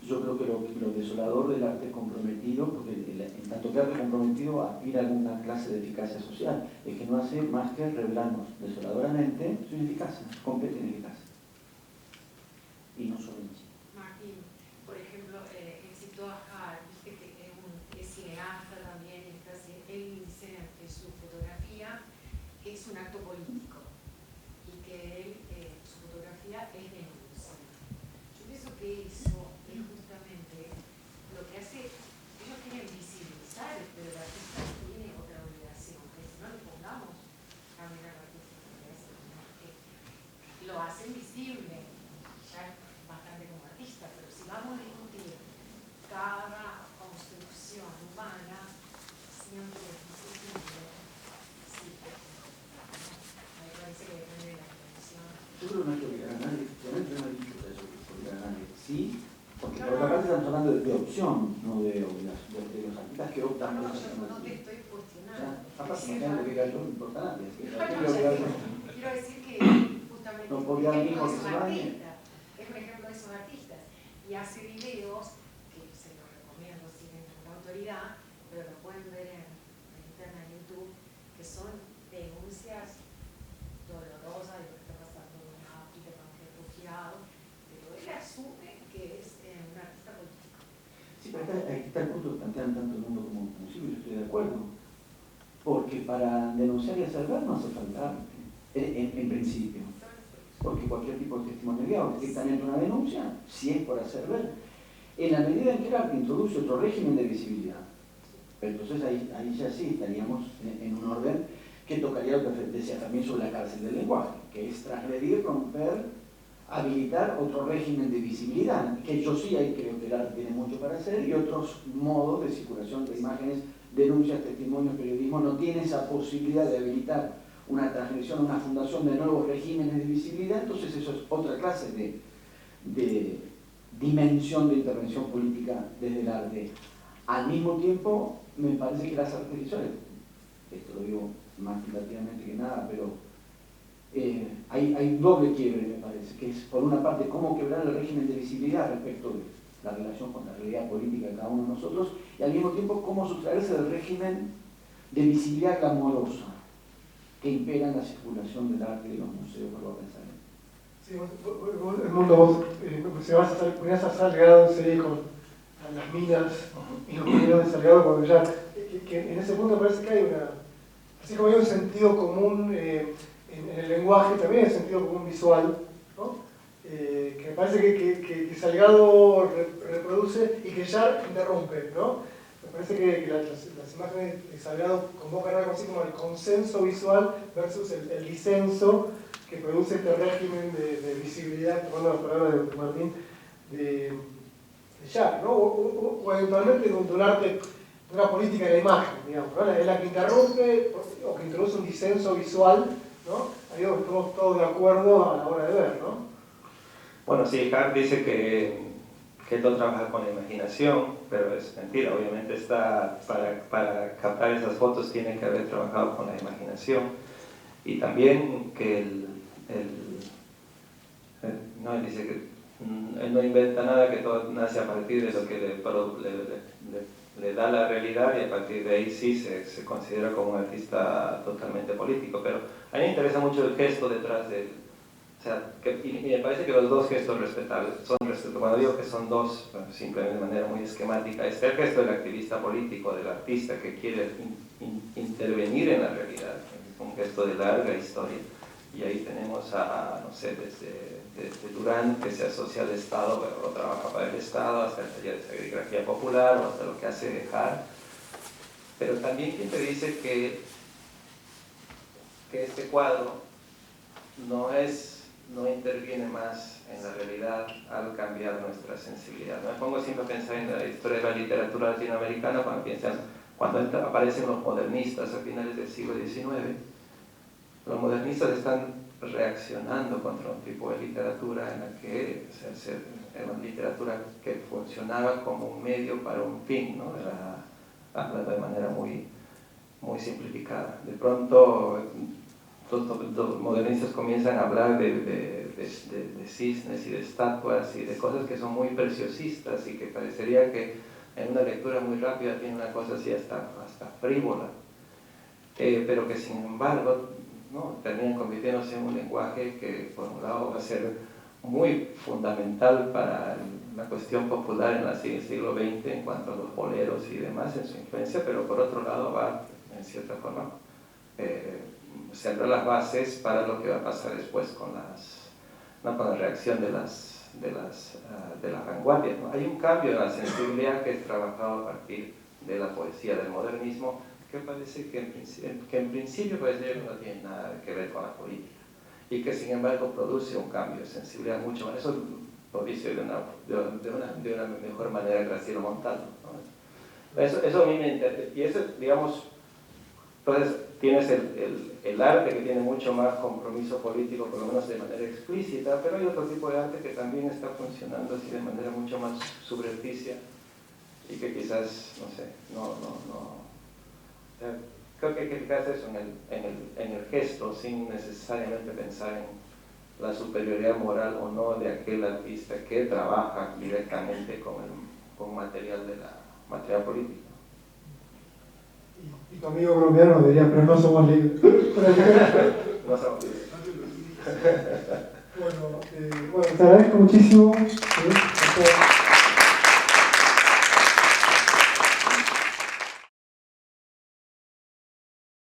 Yo creo que lo desolador del arte comprometido, porque en tanto que arte comprometido aspira a alguna clase de eficacia social, es que no hace más que revelarnos desoladoramente su ineficacia, su completa ineficacia. Y no solo en China. Martín, por ejemplo, citó a Hart, que es cineasta también, entonces él dice que su fotografía es un acto político y que su fotografía es denuncia. Yo pienso que eso es justamente lo que hace, ellos quieren visibilizar, pero el artista tiene otra obligación, que si no le pongamos también al artista que lo hacen visible, ya bastante como artista, pero si vamos a discutir cada construcción humana, siempre es visible, sí, me parece que depende de la intención. Yo creo que no hay que obligar a nadie, efectivamente no he dicho eso, que obligar a nadie. Sí, porque por otra parte estamos hablando de opción, no de obligación, de los artistas que optan por eso. No te estoy cuestionando. Aparte, no tengo que algo importante. Quiero decir que justamente no podía es mismo que se bañe. Es un ejemplo de esos artistas y hace videos que se los recomiendo si tienen una autoridad, pero lo pueden ver en internet, en YouTube, que son denuncias dolorosas de lo que está pasando en África con refugiados, pero él asume que es un artista para denunciar y hacer ver no hace falta arte, en principio. Porque cualquier tipo de testimonial, estrictamente una denuncia, si es por hacer ver, en la medida en que el arte introduce otro régimen de visibilidad. Pero entonces ahí ya sí estaríamos en un orden que tocaría lo que decía también sobre la cárcel del lenguaje, que es transgredir, romper, habilitar otro régimen de visibilidad, que yo sí ahí creo que el arte tiene mucho para hacer, y otros modos de circulación de imágenes, denuncias, testimonios, periodismo, no tiene esa posibilidad de habilitar una transgresión, una fundación de nuevos regímenes de visibilidad. Entonces eso es otra clase de dimensión de intervención política desde el arte. Al mismo tiempo, me parece que las artes visuales, esto lo digo más relativamente que nada, pero hay doble quiebre, me parece, que es por una parte cómo quebrar el régimen de visibilidad respecto de la relación con la realidad política de cada uno de nosotros, y al mismo tiempo cómo sustraerse del régimen de visibilidad glamorosa que impera en la circulación del arte de los museos, vuelvo a pensar. Sí, el mundo, vos ponías a Salgado en serie con las minas y los mineros de Salgado, cuando ya, que en ese punto me parece que hay una, así como hay un sentido común en el lenguaje, también hay un sentido común visual, ¿no? Que me parece que Salgado reproduce y que ya interrumpe, ¿no? Me parece que las imágenes de Salgado convocan algo así como el consenso visual versus el disenso que produce este régimen de visibilidad, tomando las palabras de Martín, de Jacques, ¿no? O eventualmente de un arte, de una política de la imagen, digamos, ¿no? Es la que interrumpe o que introduce un disenso visual, ¿no? Ahí estamos todos de acuerdo a la hora de ver, ¿no? Bueno, sí, Jacques dice que él no trabaja con la imaginación, pero es mentira, obviamente para captar esas fotos tiene que haber trabajado con la imaginación, y también que él dice que él no inventa nada, que todo nace a partir de lo que le da la realidad, y a partir de ahí sí se considera como un artista totalmente político. Pero a mí me interesa mucho el gesto detrás de él. O sea, y me parece que los dos gestos respetables son respetables. Cuando digo que son dos, simplemente de manera muy esquemática, está el gesto del activista político, del artista que quiere intervenir en la realidad, es un gesto de larga historia. Y ahí tenemos no sé, desde Durán, que se asocia al Estado, pero trabaja para el Estado, hasta el taller de serigrafía popular, o hasta lo que hace Jacques. Pero también quien te dice que este cuadro no interviene más en la realidad al cambiar nuestra sensibilidad. Me pongo siempre a pensar en la historia de la literatura latinoamericana, cuando aparecen los modernistas a finales del siglo XIX. Los modernistas están reaccionando contra un tipo de literatura en la que era una literatura que funcionaba como un medio para un fin, ¿no? Hablando de manera muy, muy simplificada. De pronto los modernistas comienzan a hablar de cisnes y de estatuas y de cosas que son muy preciosistas y que parecería que en una lectura muy rápida tiene una cosa así hasta frívola, pero que sin embargo ¿no? terminan convirtiéndose en un lenguaje que por un lado va a ser muy fundamental para la cuestión popular en el siglo XX en cuanto a los boleros y demás en su influencia, pero por otro lado va en cierta forma sembrar las bases para lo que va a pasar después con la reacción de las vanguardias, ¿no? Hay un cambio en la sensibilidad que es trabajado a partir de la poesía del modernismo, que parece que en principio parece que no tiene nada que ver con la política, y que sin embargo produce un cambio de sensibilidad mucho más. Eso lo dice de una mejor manera Graciela Montalvo, ¿no? Eso a mí me interesa, y eso, digamos, entonces tienes el arte que tiene mucho más compromiso político, por lo menos de manera explícita, pero hay otro tipo de arte que también está funcionando así de manera mucho más subrepticia y que quizás, no sé, creo que hay que fijarse eso en el gesto, sin necesariamente pensar en la superioridad moral o no de aquel artista que trabaja directamente con material político. Y tu amigo colombiano diría, pero no somos libres. No somos libres. Bueno, te agradezco muchísimo.